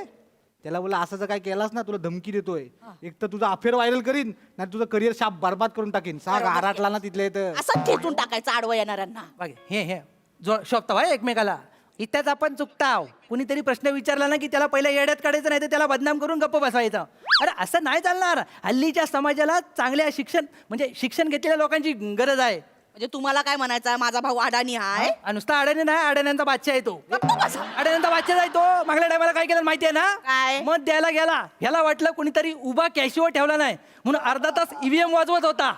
त्याला बोला असं जर काय केलास ना तुला धमकी देतोय, एक तर तुझा अफेअर व्हायरल करीन नाही तुझं करिअर शाप बर्बाद करून टाकीन. सांग आराटला ना तिथल्या इथं. असं खेचून टाकायचं आडवं येणाऱ्यांना. बघ हे जो शोभता भाई एकमेकाला. इथंच आपण चुकताव. कुणीतरी प्रश्न विचारला ना की त्याला पहिल्या येड्यात काढायचं, नाही तर त्याला बदनाम करून गप्प बसवायचं. अरे असं नाही चालणार. हल्लीच्या समाजाला चांगल्या शिक्षण घेतलेल्या लोकांची गरज आहे. म्हणजे तुम्हाला काय म्हणायचं आहे, माझा भाऊ अडाणी आहे. नुसता अडाणी नाही, अडाण्यांचा बादशाह आहे तो. अडाण्यांचा बादशाह आहे तो. मागल्या टायमाला काय केलं माहितीये ना? काय? मत द्यायला गेला, ह्याला वाटलं कुणीतरी उभा कॅशिओ ठेवला नाही म्हणून अर्धा तास ईव्हीएम वाजवत होता.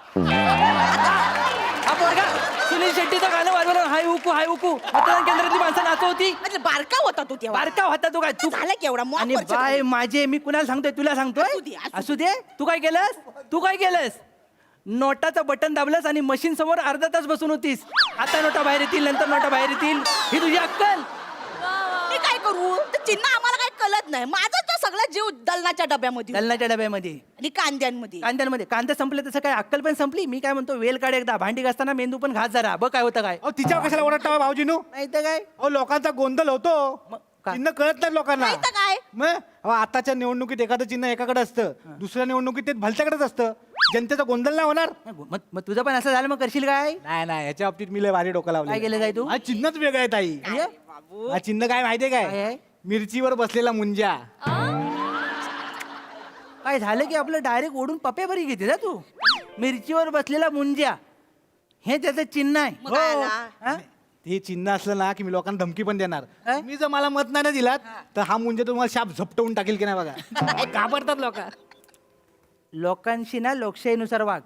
हा पोरगा सुनील शेट्टीचं गाणं वाजवलं, हाय हुकू हाय हुकू. मतदान केंद्रातली माणसं नाचत होती. म्हणजे बारका होता तू तेव्हा. बारका होता तू काय? तू झालं केवढा मॉक आणि वर्ष बाय झाली. माझे मी कुणाला सांगतोय, तुला असू दे, सांगतोय. असू असू दे. तू काय केलंस? नोटाचं बटन दाबलंस आणि मशीन समोर अर्धा तास बसून होतीस. आता नोटा बाहेर येतील, नंतर नोटा बाहेर येतील. ही तुझी अक्कल. मी काय करू? ते चिन्ह आम्हाला काही कळत नाही. माझा तो सगळा जीव दलनाच्या डब्यामध्ये दलनाच्या डब्यामध्ये, आणि कांद्यांमध्ये. कांदे संपले तसं काय अक्कल पण संपली. मी काय म्हणतो, वेल काढ एकदा, भांडी घासताना मेंदू पण घास जरा, बघ काय होतं काय. अहो तिच्यावर कशाला ओरडता भाऊजीनू? नाही तर काय. अहो लोकांचा गोंधळ होतो. चिन्ह कळत नाही लोकांना नाही तर काय? मग अहो, आताच्या निवडणुकीत एखादं चिन्ह एकाकडे असतं दुसऱ्या निवडणुकीत ते भलत्याकडेच असतं जनतेचा गोंधळ नाही होणार. मग तुझं पण असं झालं मग करशील काय? नाही नाही याच्या बाबतीत मी लय भारी डोकं लावलं. काय केलं काय तू? हा चिन्हच वेगळं आहे ताई. हा चिन्ह काय माहितीये काय काय? आहे? मिरचीवर बसलेला मुंजा. काय झालं की आपलं डायरेक्ट ओढून पप्या भरी घेते ना तू. मिरचीवर बसलेला मुंज्या हे त्याचं चिन्ह आहे. मग काय आला? हा? ते चिन्ह असलं ना की मी लोकांना धमकी पण देणार. काय? मी जर मला मत नाही ना दिलात तर हा मुंजा तुम्हाला शाप झपटवून टाकेल की नाही बघा. घाबरतात लोक. लोकांशी ना लोकशाहीनुसार वाग.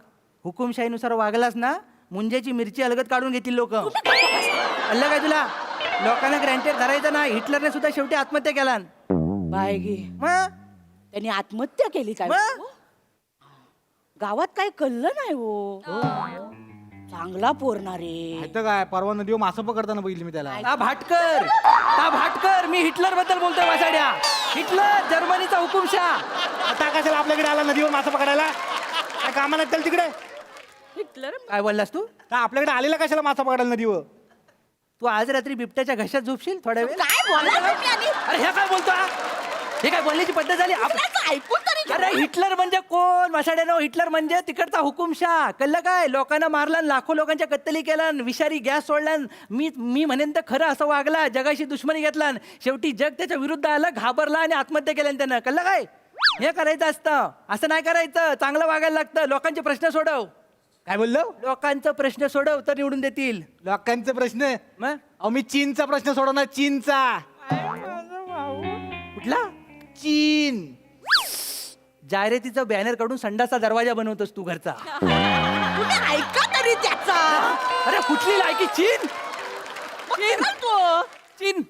हुकुमशाहीनुसार वागलास ना मुंज्याची मिरची अलगत काढून घेतील लोक. कळलं काय तुला? लोकांना ग्रँटेड धरायचं ना. हिटलरने सुद्धा शेवटी आत्महत्या केला. बाय गे मग त्यांनी आत्महत्या केली काय मग? गावात काय कळलं नाही हो चांगला पोरणारे माहिती काय परवा नदीवर मासं पकडताना बघितली मी त्याला. ता भाटकर मी हिटलर बद्दल बोलतोय वासाड्या. हिटलर जर्मनीचा हुकुमशाह. आता कशाला आपल्याकडे आला नदीवर मासं पकडायला? काय कामा नाही त्याला तिकडे? हिटलर काय बोललास तू? का आपल्याकडे आलेला कशाला मासा पकडायला नदीवर? तू आज रात्री बिबट्याच्या घशात झोपशील थोड्या वेळ. काय बोलायला तुम्ही आणि? अरे हे काय बोलतो हा? हे काय बोलण्याची पद्धत झाली? दुसऱ्याचं ऐकून तरी घ्या. अरे हिटलर म्हणजे कोण वासाड्यानो? हिटलर म्हणजे तिकडचा हुकुमशाह. कळलं काय? लोकांना मारला, लाखो लोकांच्या कत्तली केला, विषारी गॅस सोडला. मी म्हणेन तर खरं असं वागला, जगाशी दुश्मनी घेतला. शेवटी जग त्याच्या विरुद्ध आलं, घाबरला आणि आत्महत्या केल्या त्यानं. कळलं काय? हे करायचं असतं. असं नाही करायचं. चांगलं वागायला लागतं. लोकांचे प्रश्न सोडव. काय बोललो? लोकांचा प्रश्न सोडव तर निवडून देतील. लोकांचे प्रश्न? मग अहो मी चीनचा प्रश्न सोडवणार. चीनचा. कुठला? चीन. जाहिरातीचा बॅनर काढून संडाचा दरवाजा बनवतोस तू घरचा. तुम्ही ऐका तरी त्याचा अरे कुठली लायकी? चीन. तो चीन.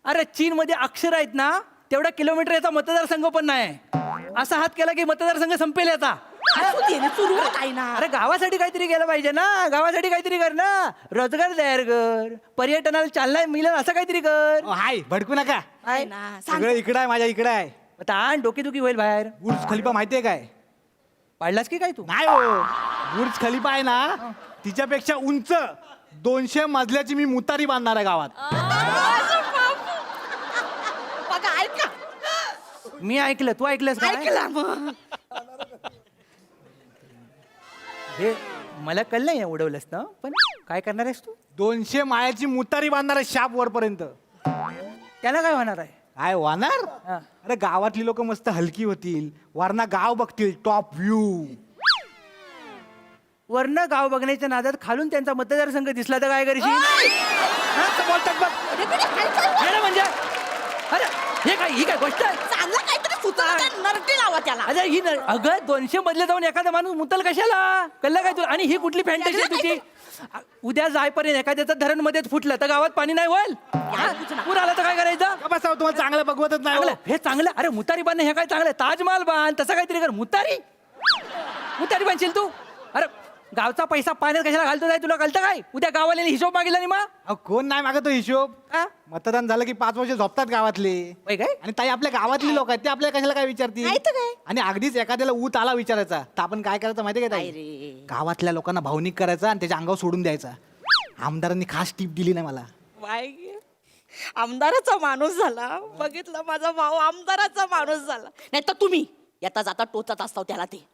अरे चीन मध्ये अक्षर आहेत ना तेवढा किलोमीटर याचा मतदारसंघ पण नाही. असा हात केला की मतदारसंघ संपेल याचा. असू दे ना, सुरू काय ना अरे गावासाठी काहीतरी केलं पाहिजे ना. गावासाठी काहीतरी कर ना. रोजगार तयार कर, पर्यटनाला चालना मिळेल असं काहीतरी कर. अहो, हाय भडकू नका. आहे ना सांग. सगळं इकडं आहे, माझ्या इकडं आहे. ताण डोकेदुखी होईल बाहेर. बुर्ज खलिफा माहितीये काय? पाडलास की काय तू? नाही हो. बुर्ज खलिफा आहे ना तिच्यापेक्षा उंच 200 मजल्याची मी मुतारी बांधणार आहे गावात. बघा ऐका मी ऐकलं. तू ऐकलंस का? ऐकला मग हे मला कळलं नाही उडवलंस ना. पण काय करणार आहेस तू? 200 माळ्याची मुतारी बांधणार आहे शाप वरपर्यंत. त्याला काय होणार आहे? काय होणार? हा. अरे गावातली लोक मस्त हलकी होतील. वरना गाव बघतील. Top view. वरनं गाव बघण्याच्या नादात खालून त्यांचा मतदारसंघ दिसला तर काय करशील? हा, तर बोलतात बघ. हे ना म्हणजे अरे हे काय ही काय गोष्ट आहे? चांगलं काहीतरी सुचलं तर नरटी लावा त्याला अरे ही अगं 200 मधले जाऊन एखादा माणूस मुतल कशाला? कळलं काय तुला? आणि ही कुठली फॅन्टसी आहे तुझी? उद्या जायपर्यंत एखाद्याचं धरण मध्येच फुटलं तर गावात पाणी नाही होईल. पूर आला तर काय करायचं? का बसावं, तुम्हाला चांगलं बघवतच नाही हो. चांगलं हे चांगलं. अरे मुतारी बांधणं हे काय चांगलं? ताजमहाल बांध तसं काहीतरी कर. मुतारी बांधशील तू? अरे गावचा पैसा पाण्यात कशाला घालतो नाही तुला कळतं काय? उद्या गावाला हिशोब मागितला नाही मग अहो, कोण नाही मागतो हिशोब. हा? मतदान झालं की 5 वर्ष झोपतात गावातले. होय काय? आणि ताई आपल्या गावातली लोक आहेत ते आपल्याला कशाला काय विचारतील? नाही तर काय? आणि अगदीच एखाद्याला ऊत आला विचारायचा तर आपण काय करायचं माहिती का ताई? गावातल्या लोकांना भावनिक करायचं आणि त्याच्या अंगावर सोडून द्यायचा. आमदारांनी खास टीप दिली नाही मला. बाय गे. आमदाराचा माणूस झाला बघितलं माझा भाऊ आमदाराचा माणूस झाला नाही तर तुम्ही येता जाता टोचत असता त्याला ते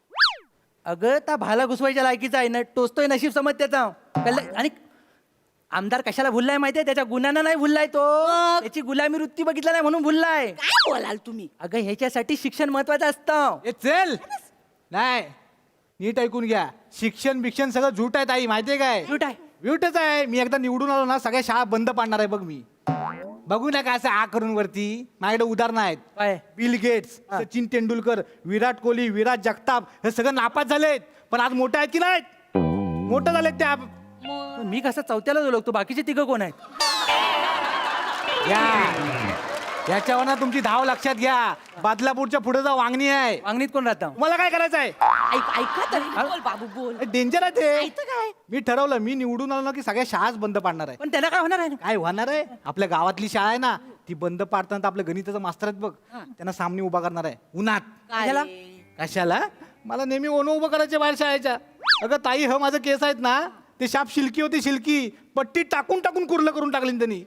अगं त्या भाला घुसवायच्या लायकीचा आहे ना. टोचतोय नशीब समज त्याचा. कळलं? आणि आमदार कशाला भुललाय माहितीये? त्याच्या गुन्ह्यांना नाही भुललाय तो. त्याची गुलामी वृत्ती बघितला नाही म्हणून भुललाय. काय बोलाल तुम्ही अगं ह्याच्यासाठी शिक्षण महत्वाचं असतं. ए चल. नाही नीट ऐकून घ्या. शिक्षण सगळं झूट आहे ताई माहितीये काय? झूट आहे. व्यूटच आहे. मी एकदा निवडून आलो ना सगळ्या शाळा बंद पाडणार आहे बघ मी. बघू नका असं आ करून वरती. माझ्याकडे उदाहरणं आहेत. काय? बिल गेट्स, सचिन तेंडुलकर, विराट कोहली, विराज जगताप हे सगळं नापास झालेत पण आज मोठे आहेत की नाहीत? मोठं झालेत ते. मी कसं चौथ्याला ओळखतो बाकीचे तिघं कोण आहेत? याच्यावर ना तुमची धाव लक्षात घ्या. बदलापूरच्या पुढे जा वांगणी आहे. वांगणीत कोण राहतं? तुम्हाला काय करायचं आहे? ऐका तरी बोल बाबू बोल डेंजर आहे ते. ऐकतं काय मी ठरवलं मी निवडून आलो ना की सगळ्या शाळाच बंद पाडणार आहे. पण त्याला काय होणार आहे ना? काय होणार आहे? आपल्या गावातली शाळा आहे ना ती बंद पाडताना तर आपल्या गणिताचं मास्तर आहेत बघ त्यांना सामने उभा करणार आहे उन्हात. कशाला? कशाला? मला नेहमी ओनं उभं करायचे बाहेर शाळेच्या. अगं ताई ह माझं केस आहेत ना ते शाप शिल्की होती शिल्की. पट्टी टाकून टाकून कुर्लं करून टाकली त्यांनी.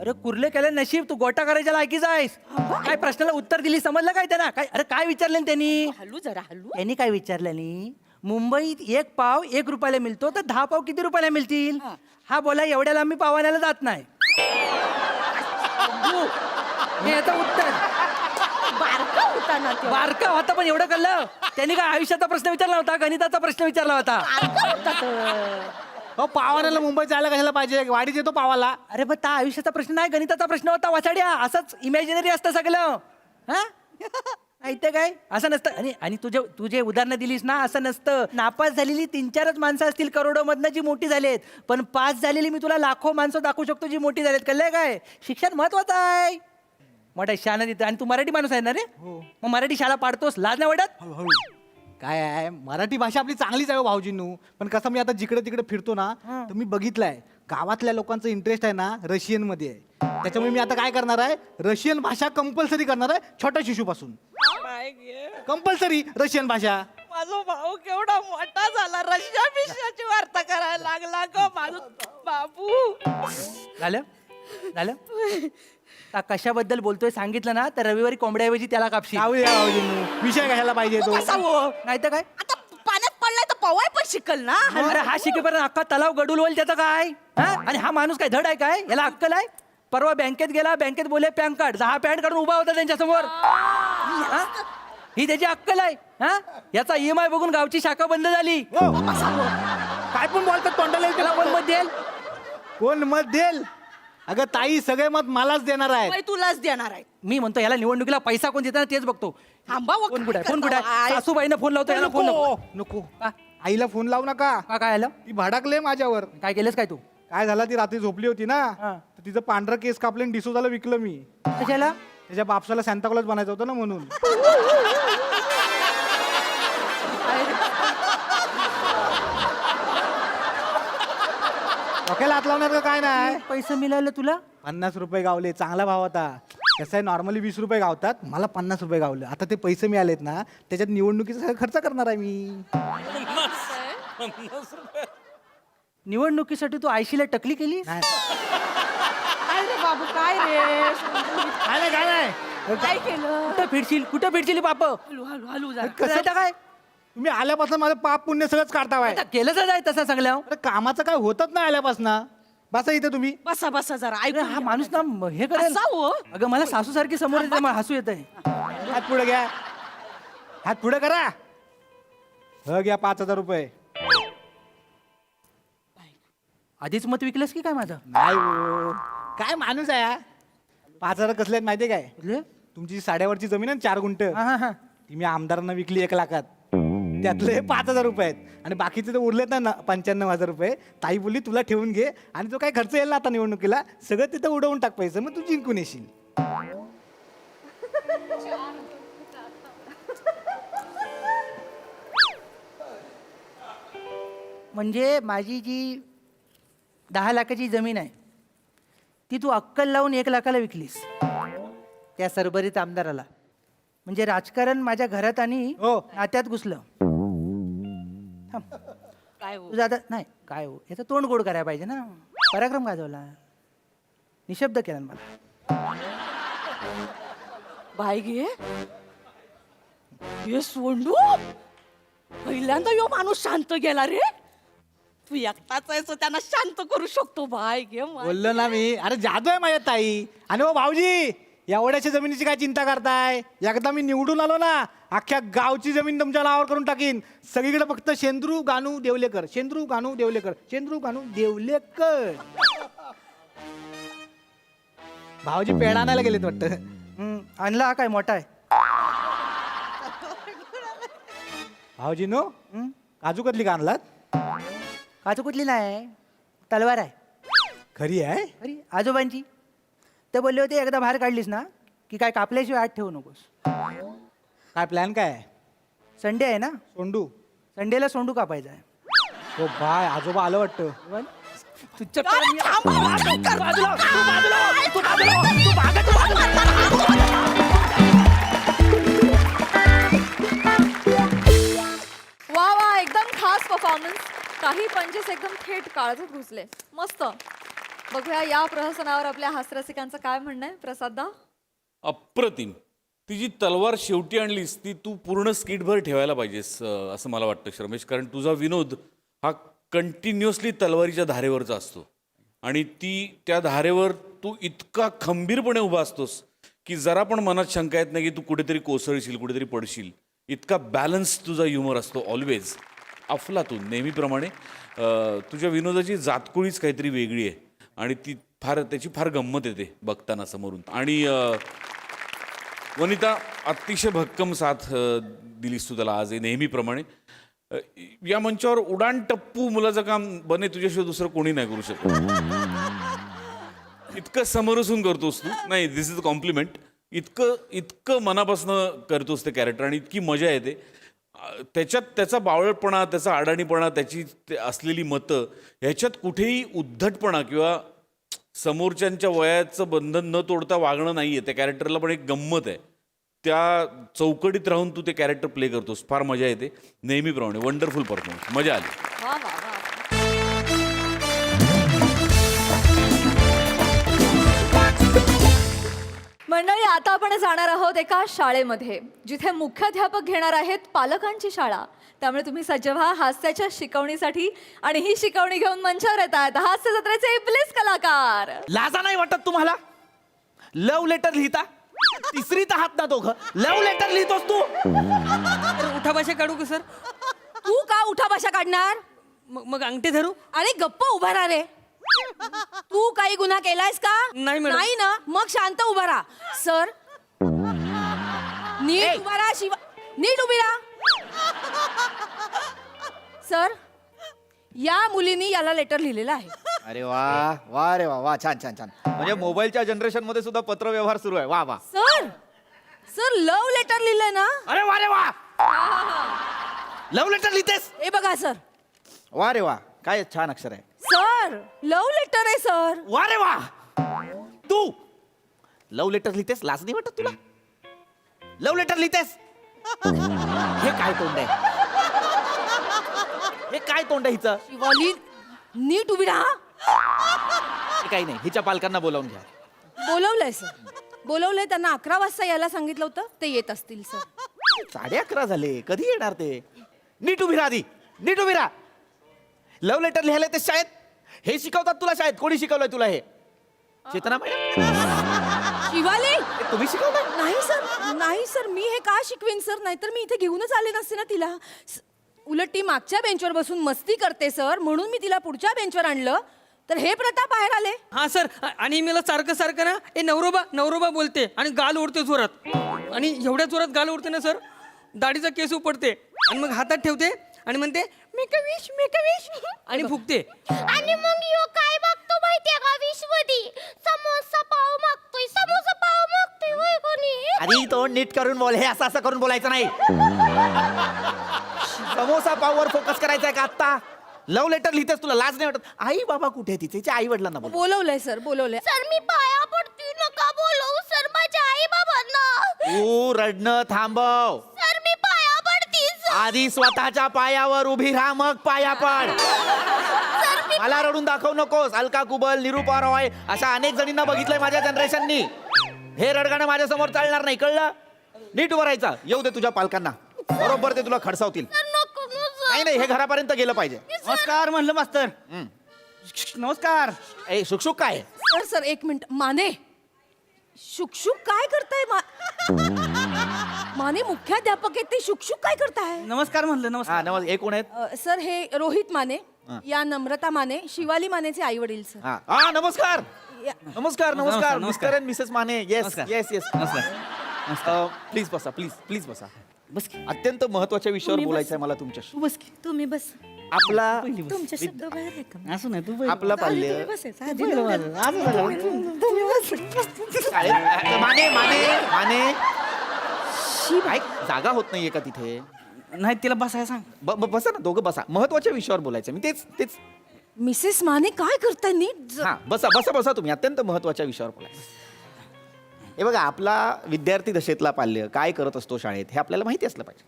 अरे कुर्ले केलं नशीब, तू गोटा करायच्या लायकीचा आहेस. काय प्रश्नाला उत्तर दिली समजलं काय त्यांना? काय अरे काय विचारलं त्यांनी? हलू जरा हलू. त्यांनी काय विचारलं? मुंबईत 1 पाव 1 रुपयाला मिळतो, तर 10 पाव किती रुपयाला मिळतील? हा बोला एवढ्याला मी पावाण्याला जात नाही. हे याचं उत्तर. बारका होता ना तो. बारका होता पण एवढं कळलं. त्यांनी काय आयुष्याचा प्रश्न विचारला होता, गणिताचा प्रश्न विचारला होता? बारका होता तो. अहो पावाला मुंबईत जायला कशाला पाहिजे? वाढीच येतो पावाला. अरे पण त्या आयुष्याचा प्रश्न नाही, गणिताचा प्रश्न होता वाचाड्या. असंच इमॅजिनरी असतं सगळं. हा ते काय असं नसतं. आणि तू जे उदाहरणं दिलीस ना, असं नसतं. नापास झालेली 3-4च माणसं असतील करोडोमधनं जी मोठी झालीत, पण पास झालेली मी तुला लाखो माणसं दाखवू शकतो जी मोठी झालीत. कळलंय काय? शिक्षण महत्वाचं आहे. मोठा शाळा देतं. आणि तू मराठी माणूस आहे ना रे, मग मराठी शाळा पाडतोस, लाज नाही वाटत? काय आहे, मराठी भाषा आपली चांगलीच आहे हो भाऊजींनू. पण कसं मी आता जिकडे तिकडे फिरतो ना, तर मी बघितलंय गावातल्या लोकांचा इंटरेस्ट आहे ना रशियन मध्ये आहे. त्याच्यामुळे मी आता काय करणार आहे, रशियन भाषा कंपल्सरी करणार आहे छोट्या शिशूपासून. कंपल्सरी रशियन भाषा. माझा भाऊ केवढा मोठा झाला, रशिया बिशियाची वार्ता करायला लागला ग माझा बाबू. झालं आता कशाबद्दल बोलतोय सांगितलं ना, तर रविवारी कोंबड्याऐवजी त्याला कापशी. जाऊया भाऊजींनू, विषय कशाला पाहिजे तो. कसा हो? नाही तर काय? आता पाण्यात पडलाय तर पवाय पण शिकल ना. अरे हा शिकेपर्यंत अख्खा तलाव गडूल होईल त्याचं काय? हा? आणि हा माणूस काय धड आहे काय? याला अक्कल आहे? परवा बँकेत गेला, बँकेत बोले पॅन कार्ड, 10 पॅन काढून उभा होता त्यांच्यासमोर. हा? ही त्याची अक्कल आहे? हा? याचा EMI बघून गावची शाखा बंद झाली. काय पण बोलतात तोंडाला त्याला कोण मत देईल? कोण मत देईल? अगं ताई, सगळे मत मलाच देणार आहे. बाई, तुलाच देणार आहे. मी म्हणतो याला निवडणुकीला पैसा कोण देताना तेच बघतो. थांबा व फोन कुठे आहे? फोन करता कुठे आहे? बाई. सासूबाईनं फोन लावतो, याला फोन लावतो. नको आईला फोन लावू नका. काय आलं? ती भडकले माझ्यावर. काय केलंस काय तू? काय झालं, ती रात्री झोपली होती ना, हा. तर तिचं पांढरं केस कापले आणि डिसोजाला विकलं मी. कशाला? त्याच्या बापसाला सॅन्ताक्लॉज बनायचं होतं ना म्हणून. डोक्याला हात लावणार का काय नाही. पैसे मिळालं तुला? 50 रुपये गावले, चांगला भाव होता. कसं आहे, नॉर्मली 20 रुपये गावतात, मला 50 रुपये गावले. आता ते पैसे मिळालेत ना, त्याच्यात निवडणुकीचा सगळा खर्च करणार आहे मी. निवडणुकीसाठी तू आयशीला टकली केली? नाही. काय रे बाबू, काय रे? काय नाही. काय केलं? कुठं फिरशील बाप? हलू हलू हलू जरा. कसं काय? तुम्ही आल्यापासून माझं पाप पुण्य सगळंच काढतावाय. आता केलंच आहे तसं सगळं. अरे कामाचं काय होतच नाही आल्यापासून. बसा इथे तुम्ही. बसा बसा जरा अरे ऐकून हा माणूस ना हे करेल. असा हो? अगं मला सासू सारखी समोर येते, मला हसू येत आहे. हात पुढे घ्या, हात पुढे करा. ह घ्या 5000 रुपये. आधीच मत विकलंस की काय माझं? नाही हो. काय माणूस आहे हा? 5000 कसले आहेत माहितीये काय? कुठले? तुमची साड्यावरची जमीन आहे 4 गुंठ, हा, हा, हा. ती मी आमदारांना विकली 1 लाखात. त्यातले 5000 रुपये आहेत. आणि बाकीचे तर उरलेत ना 95,000 रुपये. ताई बोलली तुला ठेवून घे, आणि जो काय खर्च येईल ना आता निवडणुकीला, सगळं तिथं उडवून टाक पैसे, मग तू जिंकून येशील. म्हणजे माझी जी 10 लाखाची जमीन आहे ती तू अक्कल लावून 1 लाखाला विकलीस त्या सरभरीत आमदाराला. म्हणजे राजकारण माझ्या घरात आणि हो. नात्यात घुसलं. थांब. काय हो? तुझं आता नाही काय हो, याचं तोंड गोड करायला पाहिजे ना. पराक्रम गाजवला, निशब्द केला मला. बाय घे हे सोंडू, पहिल्यांदा यो माणूस शांत गेला रे. तू एकटाच आहेस, त्यांना शांत करू शकतो. बाय घे बोललो ना मी. अरे जादू आहे माझ्या ताई. आणि हो भाऊजी, एवढ्याच्या जमिनीची काय चिंता करताय? एकदा मी निवडून आलो ना, अख्ख्या गावची जमीन तुमच्या नावावर करून टाकीन. सगळीकडे फक्त शेंद्रू गानू देवलेकर, शेंद्रू गानू देवलेकर, शेंद्रू गानू देवलेकर. भाऊजी पेढा आणायला गेलेत वाटतं. आणला हा काय मोठा आहे? भाऊजी नो, काजू कतली का आणलात? काजू कुठली नाही, तलवार आहे. खरी आहे? अरे आजोबांची. ते बोलले होते एकदा बाहेर काढलीस ना की काय कापल्याशिवाय आत ठेवू नकोस. काय प्लॅन काय आहे? संडे आहे ना, सोंडू. संडेला सोंडू कापायचा आहे. हो बाय, आजोबा आलं वाटतं. तुझ्या अरे थांब, कर बाजूला, तू बाजूला, तू बाजूला, तू भागा, तू बाजूला. वा वा, एकदम खास परफॉर्मन्स. काही पंचेस एकदम थेट काळजात घुसले. मस्त. बघूया या प्रहसनावर आपल्या हास्यरसिकांचं काय म्हणणं आहे. प्रसादा, अप्रतिम. ती जी तलवार शेवटी आणलीस ती तू पूर्ण स्किटभर ठेवायला पाहिजेस असं मला वाटतं श्रमेश, कारण तुझा विनोद हा कंटिन्युअसली तलवारीच्या धारेवरचा असतो आणि त्या धारेवर तू इतका खंबीरपणे उभा असतोस की जरा पण मनात शंका येत नाही की तू कुठेतरी कोसळशील, कुठेतरी पडशील. इतका बॅलन्स तुझा ह्युमर असतो ऑलवेज. अफलातून नेहमीप्रमाणे तुझ्या विनोदाची जातकुळीच काहीतरी वेगळी आहे आणि त्याची फार गंमत येते बघताना समोरून. आणि वनिता, अतिशय भक्कम साथ दिलीस तू त्याला आज नेहमीप्रमाणे. या मंचावर उडाण टप्पू मुलाचं काम बने तुझ्याशिवाय दुसरं कोणी नाही करू शकत. इतकं समरसून करतोस तू. नाही, दिस इज अ कॉम्प्लिमेंट. इतकं मनापासून करतोस ते कॅरेक्टर आणि इतकी मजा येते त्याच्यात. त्याचा बावळटपणा, त्याचा अडाणीपणा, त्याची असलेली मतं, ह्याच्यात कुठेही उद्धटपणा किंवा समोरच्यांच्या वयाचं बंधन न तोडता वागणं नाही आहे. त्या कॅरेक्टरला पण एक गंमत आहे. त्या चौकटीत राहून तू ते कॅरेक्टर प्ले करतोस. फार मजा येते नेहमीप्रमाणे. वंडरफुल परफॉर्मन्स, मजा आली. वा वा वा. मंडळी, आता आपण जाणार आहोत एका शाळेमध्ये जिथे मुख्याध्यापक घेणार आहेत पालकांची शाळा. त्यामुळे तुम्ही सज्ज व्हा हास्याच्या शिकवणीसाठी. आणि ही शिकवणी घेऊन मंचावर येत आहेत हास्य जत्रेचे इबलीस कलाकार. लाजा नाही वाटत तुम्हाला? लव्ह लेटर लिहिता? तिसरीत आहात ना दोघं? लव्ह लेटर लिहितोस तू? उठा भाषा काढू का सर? तू का उठा भाषा काढणार? मग अंगठे धरू? आणि गप्प उभा राहा रे. तू काही गुन्हा केलायस का? नाही मॅडम. नाही ना, मग शांत उभा राहा. सर, नीट उभा राहा. शिवा, नीट उभी राहा. सर, या मुलीनी याला लेटर लिहिलेलं आहे. अरे वा वा रे वा वा, छान छान छान. म्हणजे मोबाईलच्या जनरेशन मध्ये सुद्धा पत्रव्यवहार सुरू आहे. वा वा. सर लव्ह लेटर लिहिलंय ना? अरे वा रे वा. लव्ह लेटर लिहितेस? हे बघा सर. वा रे वा, काय छान अक्षर आहे. सर, लव्ह लेटर आहे सर. वा रे वा. तू लव्ह लेटर लिहितेस? लाज नाही वाटत तुला? लव्ह लेटर लिहितेस? हे काय तोंड आहे? हे काय तोंड आहे हिचं? शिवाली, नीट उभी राहा. हे काही नाही, हिच्या पालकांना बोलावून घ्या. बोलवलंय सर, बोलवलंय. त्यांना 11 वाजता यायला सांगितलं होतं. ते येत असतील सर. 11:30 झाले, कधी येणार ते? नीट उभी राहा आधी, नीट उभी राहा. लव्ह लेटर लिहायला ते शाळेत? हे शिकवतात तुला शाळेत? कोणी शिकवलंय तुला हे? चेतना मॅडम? शिवाली, हे तुम्ही शिकवलंय? नाही सर, नाही सर, मी हे का शिकवेन सर? नाहीतर मी इथे घेऊनच आले नसते ना तिला. उलट ती मागच्या बेंचवर बसून मस्ती करते सर, म्हणून मी तिला पुढच्या बेंचवर आणलं. तर हे प्रताप बाहेर आले. हा सर. आणि मला सारखं सारखं ना ए नवरोबा नवरोबा बोलते आणि गाल ओढते जोरात. आणि एवढ्या जोरात गाल ओढते ना सर, दाढीचा केस उपडते आणि मग हातात ठेवते आणि म्हणते make a wish, make a wish आणि फुकते. आणि मग यो काय मागतो माहितीये का विश मध्ये? समोसा पाव मागतोय, समोसा पाव मागतोय. होय कोणी? आधी तोंड नीट करून बोल. हे असं असं करून बोलायचं नाही. समोसा पाववर फोकस करायचा आहे का आत्ता? लव्ह लेटर लिहितेस, तुला लाज नाही वाटत? आई बाबा कुठे आहे तिचे? आई वडिलांना बोल. बोलवलंय सर, बोलवलंय. सर मी पाया पडते, नका बोलवू सर माझ्या आई बाबांना. तू रडणं थांबव. सर मी पाया पडते सर. आधी स्वतःच्या पायावर उभी राहा, मग पाया पड. मला रडून दाखवू नकोस. अलका कुबल, निरूपा रॉय अशा अनेक जणींना बघितलंय माझ्या जनरेशननी. हे रडगाणं माझ्या समोर चालणार नाही, कळलं? नीट उभं राहायचं. येऊ दे तुझ्या पालकांना, बरोबर ते तुला खडसावतील. नको नको सर. नाही नाही, हे घरापर्यंत गेलं पाहिजे. नमस्कार म्हणलं मास्तर. नमस्कार. ए शुकशुक काय? सर सर एक मिनिट. माने, शुकशुक काय करताय? माने मुख्याध्यापक आहेत, ते शुकशुक काय करताय? नमस्कार म्हणलं. नमस्कार. हा नमस्कार. हे कोण आहेत? सर हे रोहित माने, या नम्रता माने, शिवाली मानेचे आई वडील सर. हा हा, नमस्कार नमस्कार नमस्कार. नमस्कार. Mr and Mrs Mane. Yes नमस्कार. Yes yes. नमस्कार. प्लीज बसा, प्लीज प्लीज बसा. बस की. अत्यंत महत्वाच्या विषयावर बोलायचं आहे मला तुमच्याशी. तू बस की. तुम्ही बस. आपला तुमच्या शब्द बाहेर आहे का? असं नाही, तू बैल. आपलं पाल्य पहिलं माझं. असं झालं. शाळेत माने माने माने काय जागा होत नाहीये का तिथे? नाही, तिला बसायला सांग. बसा ना, दोघं बसा. महत्वाच्या विषयावर बोलायचं. मी तेच तेच. मिसेस माने काय करताय? नीट हा बसा बसा बसा. तुम्ही अत्यंत महत्वाच्या विषयावर बोलायचं. हे बघा, आपला विद्यार्थी दशेतला पाल्य काय करत असतो शाळेत हे आपल्याला माहिती असलं पाहिजे.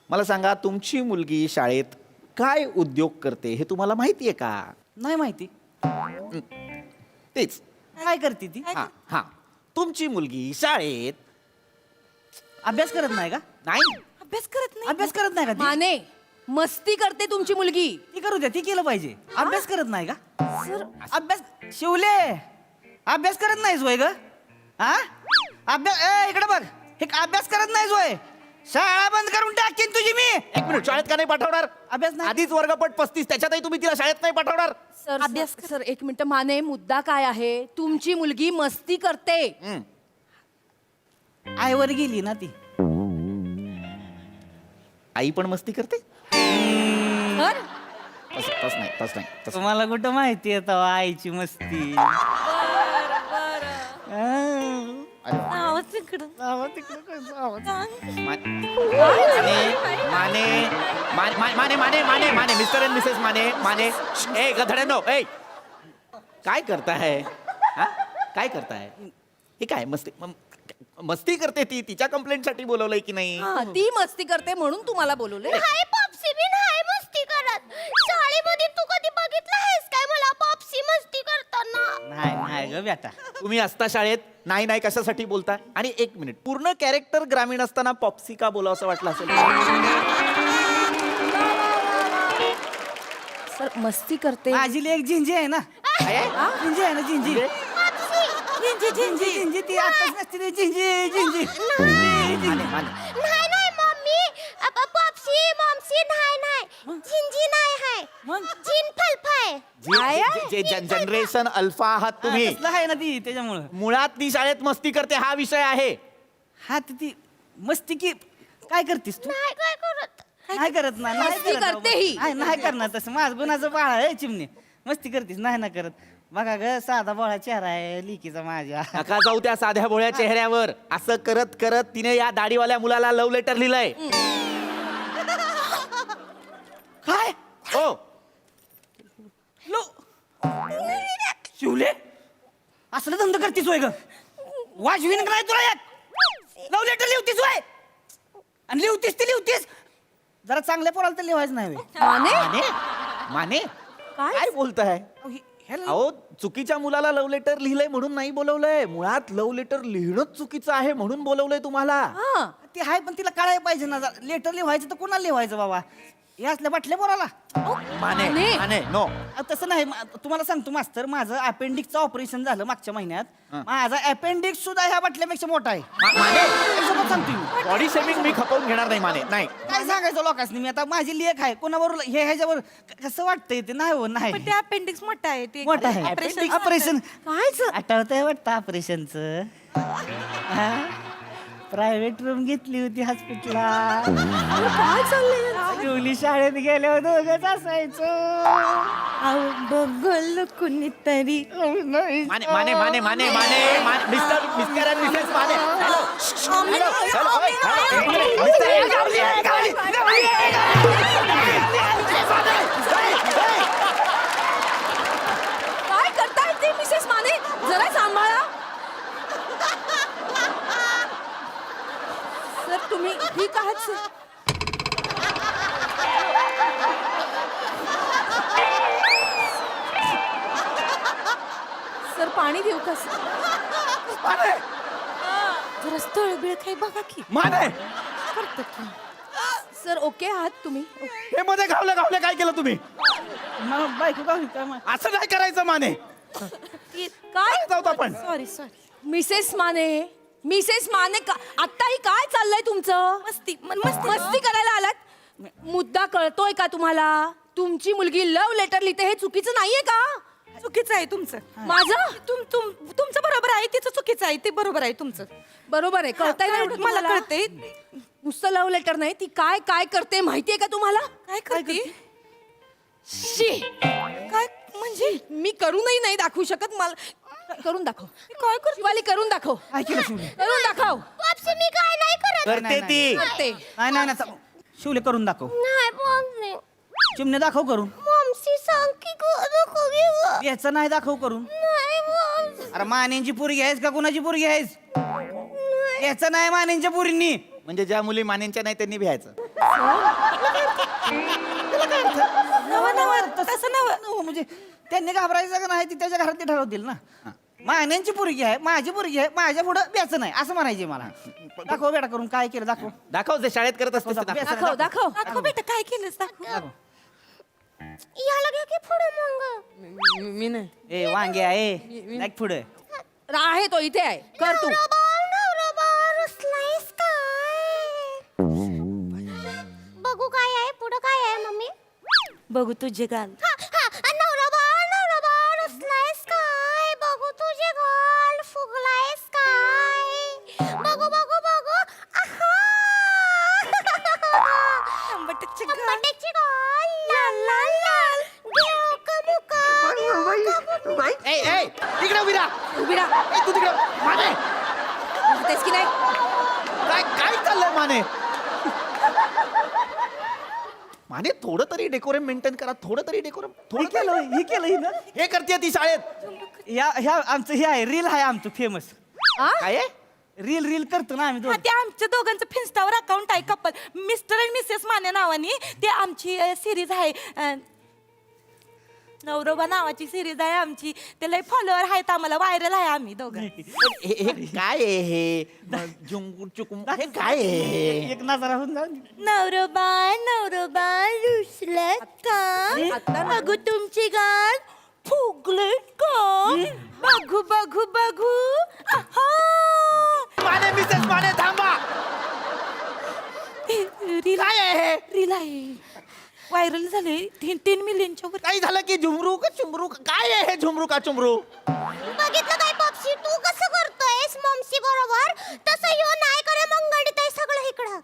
मला सांगा, तुमची मुलगी शाळेत काय उद्योग करते हे तुम्हाला माहिती आहे का? नाही माहिती. तेच. काय करते ती हा हा तुमची मुलगी शाळेत अभ्यास करत नाही का नाही अभ्यास करत नाही अभ्यास करत नाही का ती? माने मस्ती करते तुमची मुलगी. ती करू द्या ती केलं पाहिजे अभ्यास करत नाही का अभ्यास शिवले अभ्यास करत नाहीस वय ग हा अभ्यास इकडे बघ हे अभ्यास करत नाहीस वय शाळा बंद करून टाकीन तुझी मी. एक मिनिट शाळेत का नाही पाठवणार अभ्यास नाही. आधीच वर्गपट 35 त्याच्यातही तुम्ही तिला शाळेत नाही पाठवणार. अभ्यास सर एक मिनिट माने मुद्दा काय आहे तुमची मुलगी मस्ती करते. आईवर गेली ना ती आई पण मस्ती करते. तर तस नाही तुम्हाला कुठं माहिती आहे तेव्हा आईची मस्ती Mane Mr and Mrs Mane ए गधड्यानो ए काय करताय हा काय करताय हे काय मस्ती करते ती तिच्या कंप्लेंट साठी बोलवलंय की नाही. हा, ती मस्ती करते म्हणून तुम्हाला बोलवले. हाय पॉप्सी मी नाही मस्ती करत. शाळेमध्ये तू कधी बघितलं आहेस काय मला पॉप्सी मस्ती करताना? नाही ग बेटा तुम्ही असता शाळेत नाही कशासाठी बोलताय. आणि एक मिनिट पूर्ण कॅरेक्टर ग्रामीण असताना पॉप्सी का बोलावं असं वाटलं असेल. सर मस्ती करते. माझी लेक झिंजी आहे ना झिंजी आहे ना झिंजी झिंजी ती आताच नसते ती झिंजी नाही नाही मम्मी पॉप्सी मॉमसी नाही झिंजी नाही आहे झिन फलफाय. जनरेशन अल्फा आहात तुम्ही. असलं आहे ना ती त्याच्यामुळं मुळात ती शाळेत मस्ती करते हा विषय आहे. हा ती मस्ती की काय करतीस तू नाही काय करत. नाही करत ना नाही मस्ती करत करते ही. बाबा. नाही करणार तसं माझं गुणाचं बाळ आहे चिमणे मस्ती करतीस नाही ना करत. बघा ग साधा बोळा चेहरा आहे लिकीचा माझ्या नका जाऊ त्या साध्या भोळ्या चेहऱ्यावर. असं करत करत तिने या दाढीवाल्या मुलाला लव्ह लेटर लिहिलंय. काय हो लो शिवले असलं धंदा करतीस वय ग वाजवीन काय तुला यात लव लेटर लिहतीस वय आणि लिहतीस जरा चांगल्या पोराला तर लिहायचं नाही व्हय. माने माने काय बोलताय. अहो चुकीच्या मुलाला लव्ह लेटर लिहिलंय म्हणून नाही बोलवलंय. मुळात लव्ह लेटर लिहिणंच चुकीचं आहे म्हणून बोलवलंय तुम्हाला. ती आहे पण तिला कळायला पाहिजे ना लेटर लिहायचं तर कोणाला लिहायचं बाबा हे असल्या बाटल्या पोराला माने नो तसं नाही तुम्हाला सांगतो मास्तर माझं अपेंडिक्सचं ऑपरेशन झालं मागच्या महिन्यात माझा अपेंडिक्स सुद्धा ह्या बाटल्यापेक्षा मोठा आहे. माने सांगतो बॉडी शेमिंग मी खपवून घेणार नाही माने नाही. काय सांगायचं लोकांनी मी आता माझी लेख आहे कोणावर हे ह्याच्यावर कसं वाटतंय ते नाही हो नाही ते अपेंडिक्स मोठा आहे ते मोठा आहे ऑपरेशन काय आठवतंय वाटतं ऑपरेशनचं प्रायव्हेट रूम घेतली होती हॉस्पिटलला काय चाललंय शिवली शाळेत गेल्यावर दोघंच असायचं बघल कुणीतरी Mane Mr and Mrs Mane काय करताय ते मिसेस माने जरा सांभाळा. सर तुम्ही ठीक आहात सर. सर पाणी देऊ का सर. जरा स्थळ बिळ काही बघा की. माने करतो की. सर ओके आहात तुम्ही. हे मध्ये घावले काय केलं तुम्ही. बायको गावी काय माहिती. असं नाही करायचं माने. काय जाऊ आपण. सॉरी मिसेस माने आता ही काय चाललंय तुमचं. मस्ती करायला आलात. मुद्दा कळतोय का तुम्हाला. तुमची मुलगी लव्ह लेटर लिहिते हे चुकीचं नाहीये का. चुकीचं आहे तुमचं. माझं तुमचं बरोबर आहे तिचं चुकीचं आहे ते बरोबर आहे तुमचं. बरोबर आहे कळतंय ना एवढं मला तुम्हाला? कळतंय. नुसतं लव्ह लेटर नाही ती काय करते माहितीये का तुम्हाला. काय करते शी काय म्हणजे मी करूनही नाही दाखवू शकत. मला करून दाखव. काय कर शिवाली करून दाखव. ऐकलं शिवले करून दाखव. पॉप्सी मी काय नाही करत. करते ती. करते. नाही शिवले करून दाखव नाही पॉप्सी चिमणे दाखव करून मॉमसी सांग की नको घेऊ. याचं नाही दाखव करून नाही पॉप्सी. अरे मानेंची पोरगी आहेस का कुणाची पोरगी आहेस याचं नाही मानेंच्या पोरींनी म्हणजे ज्या मुली मानेंच्या नाही त्यांनी भ्यायचं. तसं नव म्हणजे त्यांनी घाबरायचं का नाही ती त्याच्या घरात ते ठरवतील ना मान्यांची पोरगी आहे माझी पोरगी आहे माझ्या पुढं ब्याचं नाही असं म्हणायचे मला दाखव बेटा करून काय केलं दाखव दाखव जे शाळेत करत असते ते दाखव. दाखव दाखव दाखव बेटा काय केलंस दाखव याला घ्या की पुढे मग मी नाही ए वांगे आहे लाईक पुढे आहे तो इथे आहे कर तू नवरा रुसलायस काय बघू काय आहे पुढं काय आहे मम्मी बघू तुझे गाल नवरा बाळ रुसलायस काय बघू तुझे गाल फुगलायस काय बघू बघू बघू आहा आंबटची गाल. आंबट्याची गाल लाल लाल लाल घेऊ का मुका ए ए इकडे उभी राहा ए, तू तिकडे माने तेच की नाही काय काय चाललंय माने माने थोडं तरी डेकोरम मेंटेन करा थोडं तरी डेकोरम हे केलं ही ना हे करते ती शाळेत ह्या आमचं हे आहे रील आहे आमचं फेमस काय आहे? रील करतो ना आम्ही हा, ते आमच्या दोघांचं फिन्स्टावर अकाउंट आहे couple mister and Mrs Mane नावानी ते आमची सिरीज आहे नवरोबा नावाची सिरीज आहे आमची त्याला फॉलोअर आहेत आम्हाला व्हायरल आहे आम्ही दोघं पण हे काय आहे हे झुंगूर चुकुम हे काय आहे हे? एक नजरा होऊन जाऊ नवरोबा रुसलं का बघू तुमची गाल फुगले का बघू बघू बघू आहा. माने मिसेस माने थांबा रील काय आहे हे रील आहे व्हायरल झाले 3 मिलियनच्या वर काही झालं की झुमरू का चुमरू का? काय आहे हे झुमरू का चुमरू बघितलं काय पक्षी तू कसं करतोयस मम्सी बरोबर तसं ह्यो नाही करे मंगडीत आहे सगळं इकडं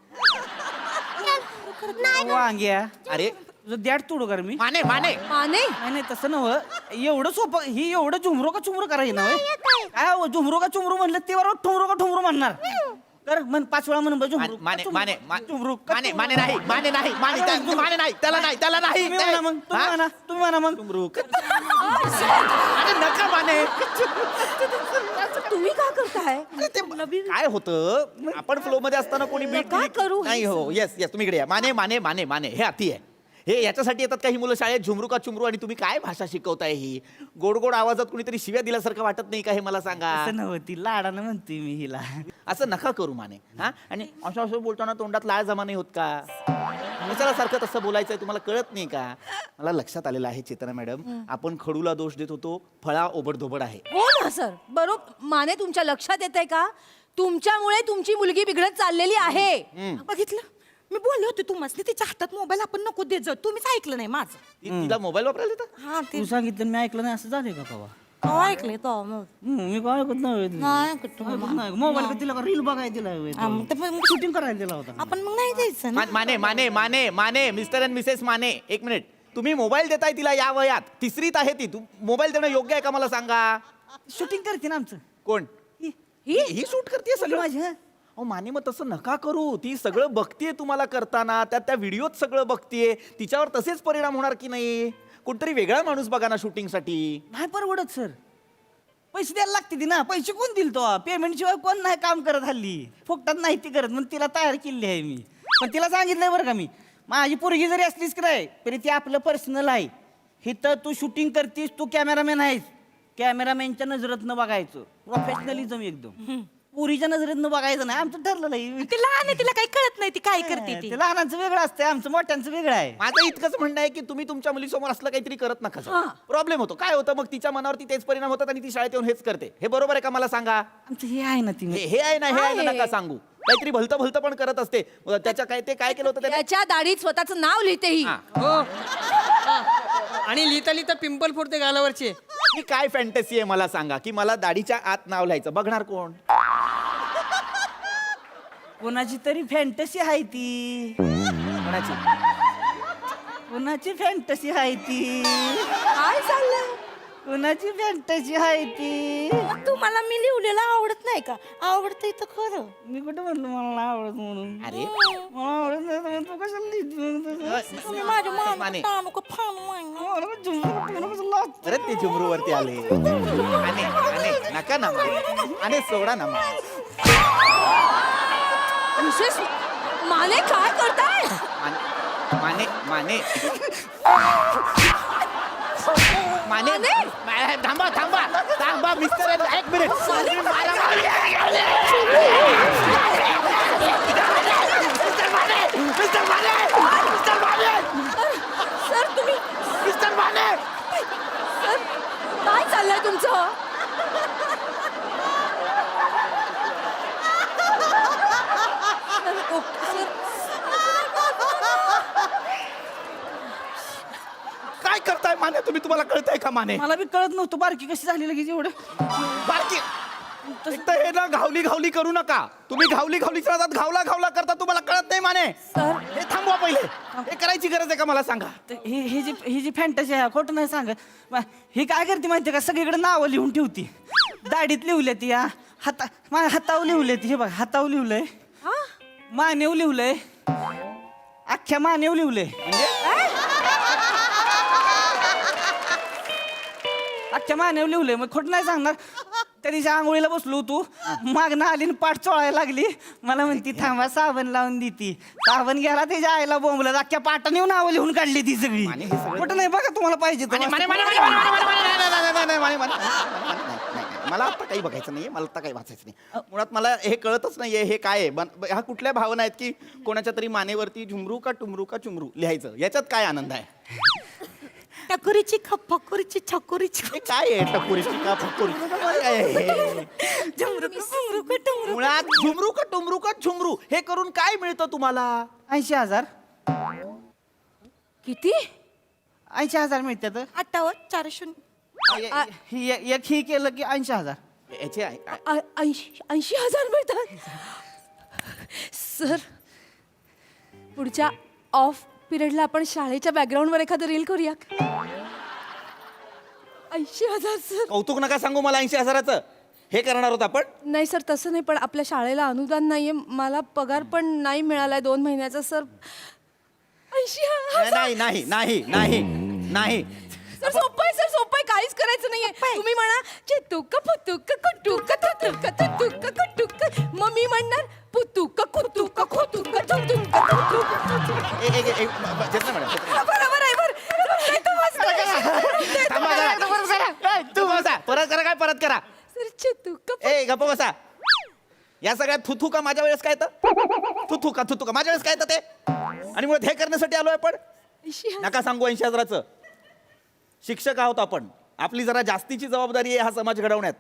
नाही वांग्या अरे तुझं द्याड तोडू कर मी माने माने माने नाही तसं नव्ह एवढं सोपं ही एवढं झुमरो का चुमरो करायचं ना होय? येतंय. काय हो, झुमरो का चुमरू म्हणलं ते बरोबर ठुमरो का ठुमरू म्हणणार कर म्हण 5 वेळा म्हण झुमरू माने माने झुमरू का माने चुमरू? माने नाही माने नाही माने त्या- माने नाही त्याला नाही त्याला नाही तुम्ही म्हणा मग तुम्ही हा? म्हणा तुम्ही म्हणा मग झुमरू अरे नका माने तुम्ही का करताय अरे ते काय होतं आपण फ्लो मध्ये असताना कोणी बीट काय करू हे? नाही हो येस येस तुम्ही इकडे या माने माने माने माने हे अति आहे हे याच्यासाठी येतात काही मुलं शाळेत झुमरू का चुमरू आणि तुम्ही काय भाषा शिकवताय ही गोड गोड आवाजात कुणीतरी शिव्या दिल्यासारखं वाटत नाही का हे मला सांगा असं नव्ह ती लाडानं म्हणतोय मी हिला असं नका करू माने हा आणि असं असं बोलताना तोंडात लाळ जमा नाही होत का कशाला सारखं तसं बोलायचंय तुम्हाला कळत नाही का मला लक्षात आलेलं आहे चेतना मॅडम आपण खडूला दोष देत होतो फळा ओबडधोबड आहे हो ना सर बरोबर माने तुमच्या लक्षात येत आहे का तुमच्यामुळे तुमची मुलगी बिघडत चाललेली आहे बघितलं मी बोलले होते तुम्हाला तिच्या हातात मोबाईल आपण नको देत जाऊ तुम्हीच ऐकलं नाही माझं तिला मोबाईल वापरायला देतात हा ते तू सांगितलं मी ऐकलं नाही असं झालंय का कवा हो, ऐकलंय तो मग मी काय ऐकत नाही नाही ऐकत तुम्ही. मोबाईल तिला रील बघायला दिला हा, मग ते मग शूटिंग करायला दिला होता आपण मग नाही द्यायचं ना Mane Mane Mane Mane Mr and Mrs Mane एक मिनिट तुम्ही मोबाईल देताय तिला या वयात तिसरीत आहे ती तू मोबाईल देणं योग्य आहे का मला सांगा शूटिंग करते ना आमचं कोण ही शूट करते सगळं माझी हं. अहो माने मग तसं नका करू ती सगळं बघतीये तुम्हाला करताना त्या व्हिडिओत सगळं बघतीये तिच्यावर तसेच परिणाम होणार की नाही कोणतरी वेगळा माणूस बघा ना शूटिंगसाठी नाही परवडत सर पैसे द्यायला लागते ती ना पैसे कोण दिल तो पेमेंट शिवाय कोण नाही काम करत हल्ली फुकटात नाही ती करत म्हणून तिला तयार केली आहे मी पण तिला सांगितलंय बरं का मी माझी पोरगी जरी असलीच की नाही तरी ती आपलं पर्सनल आहे इथं तू शूटिंग करतीस तू कॅमेरामॅन आहेस कॅमेरामॅनच्या नजरेतनं बघायचं प्रोफेशनलिझम एकदम पुरीच्या नजरेतनं बघायचं नाही आमचं ठरलेलं आहे ती लहान आहे तिला काही कळत नाही ती काय करते ती ते लहानाचं वेगळं असतं आमचं मोठ्यांचं वेगळं आहे माझं इतकंच म्हणणं आहे की तुम्ही तुमच्या मुलीसमोर असलं काहीतरी करत नका प्रॉब्लेम होतो काय होतं मग तिच्या मनावरती तेच परिणाम होतात आणि ती शाळेत येऊन हेच करते हे बरोबर आहे का मला सांगा आमचं हे आहे ना ती हे आहे ना हे आहे ना नका सांगू काहीतरी भलतं भलतं पण करत असते त्याच्या काय ते काय केलं होतं त्याने त्याच्या दाढीत स्वतःचं नाव लिहिते ही हा. हो आणि लिहिता लिहिता पिंपल फोडते गालावरचे ही काय फॅन्टसी आहे मला सांगा की मला दाढीच्या आत नाव लिहायचं बघणार कोण कोणाची तरी फॅन्टसी आहे ती कोणाची कोणाची फॅन्टसी आहे ती काय चाललंय कोणाची फॅन्टसी आहे ती तुम्हाला मी लिहिलेलं आवडत नाही का आवडतंय तर खरं मी कुठं म्हणलं मला नाही आवडत म्हणून अरे मला आवडत नाही तर मग तू कशाला लिहिते? तुम्ही माझ्या माने. माने टाणू का फाणू आहे ना? मला पण झुमरू कसं लाजतं? परत ते झुमरूवरती आले नका ना आणि सोडा ना विशेष माने काय करताय माने माने माने थांबा थांबा थांबा मिस्टर एक मिनिट सर तुम्ही मिस्टर माने सर काय चाललंय तुमचं काय करताय माने तुम्ही तुम्हाला कळतंय का माने मला बी कळत नव्हतं बारकी कशी झाली लगेच एवढं बारकी एक तर हे ना घावली घावली करू नका तुम्ही घावली घावली करतात घावला घावला करता तुम्हाला कळत नाही माने सर हे थांबवा पहिले हे करायची गरज आहे का मला सांगा ही जी फॅन्टसी आहे खोटं नाही सांग ही काय करते माहिती का सगळीकडे नावं लिहून ठेवती दाढीत लिहल्या ती माझ्या हातावर लिहलंय ती हे बघ हातावर लिहलंय मानेव लिहलंय अख्ख्या मानेव लिहलंय अख्ख्या मानेव लिहलंय मग खोटं नाही सांगणार त्या दिवशी आंघोळीला बसलो तू मागणं आली आणि पाठ चोळायला लागली मला म्हणती थांबा साबण लावून देती साबण गेला त्याच्या आईला बोंबलं अख्ख्या पाटाने नावं लिहून काढली ती सगळी खोटं नाही बघा तुम्हाला पाहिजे तर. मला आता काही बघायचं नाहीये मला आता काही वाचायचं नाही मुळात मला हे कळतच नाहीये हे काय आहे ह्या कुठल्या भावना आहेत की कोणाच्या तरी मानेवरती झुमरू का टुमरू का चुमरू लिहायचं याच्यात काय आनंद आहे टकुरीची फकुरीची छकुरीची हे काय आहे टपोरीची का फकोरी काय आहे? मुळात झुमरू का टुमरू का झुमरू हे करून काय मिळतं तुम्हाला 80,000 किती 80,000 मिळतात आठावर 400 एक ही केलं की 80,000 याचे 80,000 मिळतात सर पुढच्या ऑफ पिरियडला आपण शाळेच्या बॅकग्राऊंडवर एखादं रील करूया 80,000 सर कौतुक नका सांगू मला 80,000चं हे करणार आहोत आपण नाही सर तसं नाही पण आपल्या शाळेला अनुदान नाहीये मला पगार पण नाही मिळालाय 2 महिन्याचा सर 80,000 नाही नाही नाही नाही नाही सर सोपं आहे काहीच करायचं नाहीये तुम्ही म्हणा चितुक फुतुक कुटुक थुतुक थुतुक कुटुक मग मी म्हणणार पुतुक कुतुक खोतुक थुतुक बरोबर आहे तू बसा परत करा काय परत करा सर चितुक ए गप्प बसा या सगळ्यात थुथू का माझ्या वेळेस काय तर थुथू का माझ्या वेळेस काय तर ते आणि मुळे हे करण्यासाठी आलोय आपण नका सांगू 80,000चं शिक्षक आहोत आपण आपली जरा जास्तीची जबाबदारी आहे हा समाज घडवण्यात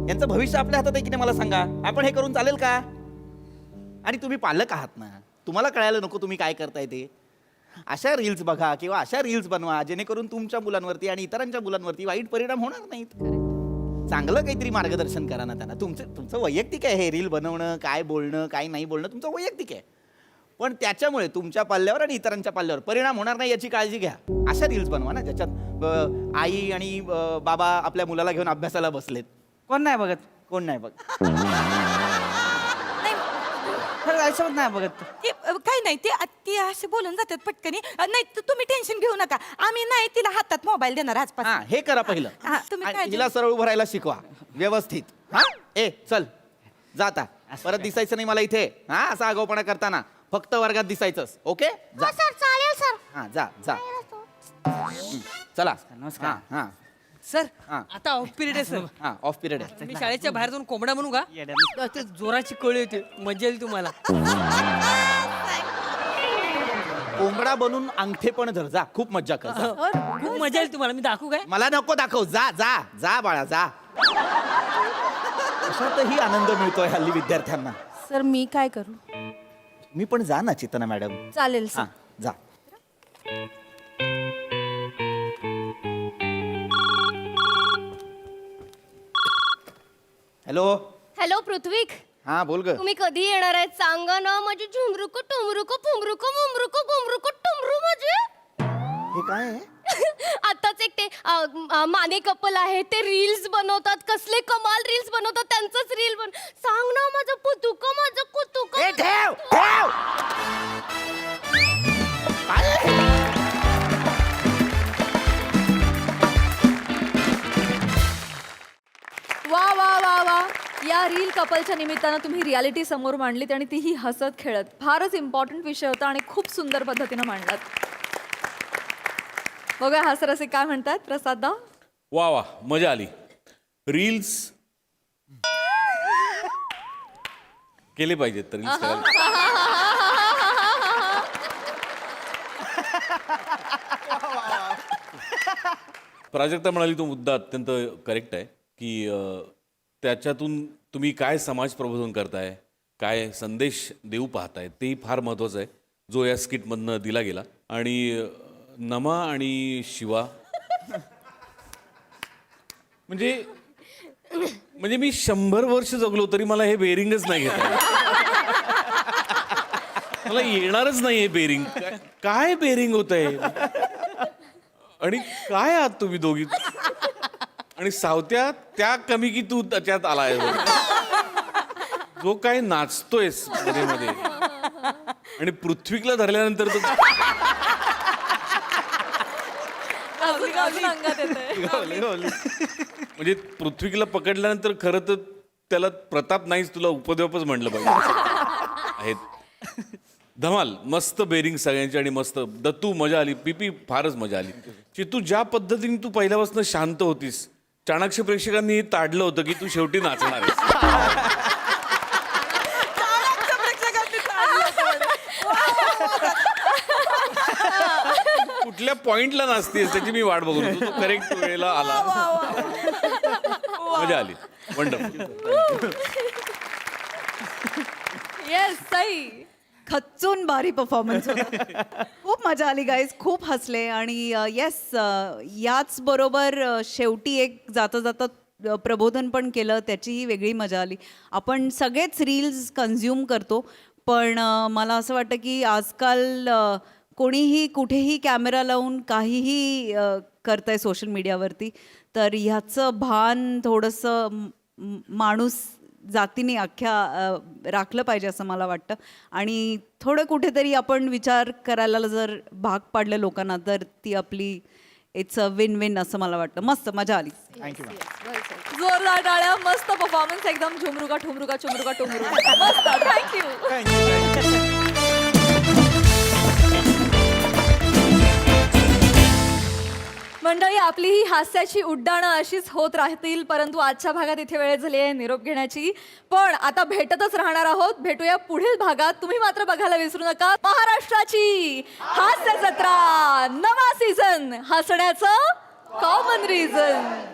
यांचं भविष्य आपल्या हातात आहे की नाही मला सांगा आपण हे करून चालेल का आणि तुम्ही पालक आहात ना तुम्हाला कळायला नको तुम्ही काय करताय ते अशा रील्स बघा किंवा अशा रील्स बनवा जेणेकरून तुमच्या मुलांवरती आणि इतरांच्या मुलांवरती वाईट परिणाम होणार नाहीत चांगलं काहीतरी मार्गदर्शन करा ना त्यांना तुमचं वैयक्तिक आहे हे रील बनवणं काय बोलणं काय नाही बोलणं तुमचं वैयक्तिक आहे पण त्याच्यामुळे तुमच्या पाल्यावर आणि इतरांच्या पाल्यावर परिणाम होणार नाही याची काळजी घ्या अशा रील्स बनवा ना ज्याच्यात आई आणि बाबा आपल्या मुलाला घेऊन अभ्यासाला बसलेत कोण नाही बघत कोण नाही बघ खरं आयुष्यात नाही बघत ते काही नाही ते असे बोलून जातात पटकनी नाही तुम्ही टेन्शन घेऊ नका आम्ही नाही तिला हातात मोबाईल देणार आजपासून हा हे करा पहिलं हा, तुम्ही आणि काळजी हिला सरळ उभं राहायला शिकवा व्यवस्थित हा ए चल जाता परत दिसायचं नाही मला इथे हा असा आगाऊपणा करताना फक्त वर्गात दिसायचंच ओके जा सर चालेल सर हा जा जा चला नमस्कार. हा हा सर हा. आता ऑफ पिरियड आहे सर हा ऑफ पिरियड आहे मी शाळेच्या बाहेर जाऊन कोंबडा म्हणू का ते जोराची कळी येते मजा येईल तुम्हाला कोंबडा बनून अंगठे पण धर जा खूप मज्जा कर जा. खूप मजा येईल तुम्हाला मी दाखवू काय मला नको दाखव जा जा जा बाळा जा अशातही आनंद मिळतोय हल्ली विद्यार्थ्यांना सर मी काय करू मी पण जा ना चेतना मॅडम चालेल हा सर जा हॅलो हॅलो पृथ्वीक हा बोल ग तुम्ही कधी येणार आहेत सांगा ना माझी झुमरुक टुमरुक फुमरुक मुमरुक गुमरुक टुमरू माझे हे काय आहे आताच एक ते माने कपल आहे ते रील्स बनवतात कसले कमाल रील्स बनवतात त्यांचंच रील बन सांग ना माझं पुतुक माझं कुतुक ए, ठेव ठेव काय आहे? वा वा वा वा या रील कपलच्या निमित्तानं तुम्ही रियालिटी समोर मांडलीत आणि तीही हसत खेळत फारच इम्पॉर्टंट विषय होता आणि खूप सुंदर पद्धतीनं मांडलात बघा हा सर असे काय म्हणतात प्रसाद दा वा वा मजा आली. रील्स केले पाहिजेत तर रील्स करायला. प्राजक्ता म्हणाली तो मुद्दा अत्यंत करेक्ट आहे की त्याच्यातून तुम्ही काय समाज प्रबोधन करताय, काय संदेश देऊ पाहताय, तेही फार महत्त्वाचं आहे, जो या स्किटमधनं दिला गेला. आणि नमा आणि शिवा म्हणजे मी 100 वर्ष जगलो तरी मला हे बेरिंगच नाही घेत. मला येणारच नाही हे बेरिंग. काय बेरिंग होत आहे आणि काय आहात तुम्ही दोघी. आणि सावत्या त्या कमी की तू त्याच्यात आलाय जो काय नाचतोयस मध्ये मध्ये. आणि पृथ्वीला धरल्यानंतर तो अंगात येतंय. म्हणजे पृथ्वीला पकडल्यानंतर खरं तर त्याला प्रताप नाहीच, तुला उपद्व्यापच म्हणलं पाहिजे. आहेत धमाल, मस्त बेरिंग सगळ्यांची आणि मस्त. दत्तू मजा आली, पीपी फारच मजा आली. चित्तू ज्या पद्धतीने तू पहिल्यापासून शांत होतीस, चाणक्य प्रेक्षकांनी ताडलं होतं की तू शेवटी नाचणार आहेस. कुठल्या पॉइंटला नाचतेस त्याची मी वाट बघून होतो. तो करेक्ट वेळेला आला. मजा आली. वंडरफुल. येस सई. खच्चून भारी परफॉर्मन्स होता. खूप मजा आली गाईज, खूप हसले. आणि येस, याच बरोबर शेवटी एक जाता जाता प्रबोधन पण केलं, त्याचीही वेगळी मजा आली. आपण सगळेच रील्स कन्झ्युम करतो, पण मला असं वाटतं की आजकाल कोणीही कुठेही कॅमेरा लावून काहीही करतंय सोशल मीडियावरती. तर ह्याचं भान थोडंसं माणूस जातीने अख्ख्या राखलं पाहिजे असं मला वाटतं. आणि थोडं कुठेतरी आपण विचार करायला जर भाग पाडलं लोकांना, तर ती आपली इट्स अ विन विन असं मला वाटतं. मस्त मजा आली. Thank you ma'am. जोरदार टाळ्या. मस्त परफॉर्मन्स, एकदम झुमरुका ठुमरुका चुमरुका टुमरुका. मस्त. थँक्यू. मंडळी, आपली ही हास्याची उड्डाणं अशीच होत राहतील, परंतु आजच्या भागात इथे वेळ झाली आहे निरोप घेण्याची. पण आता भेटतच राहणार आहोत. भेटूया पुढील भागात. तुम्ही मात्र बघायला विसरू नका महाराष्ट्राची हास्य जत्रा, नवा सीझन, हसण्याचं कॉमन रिझन.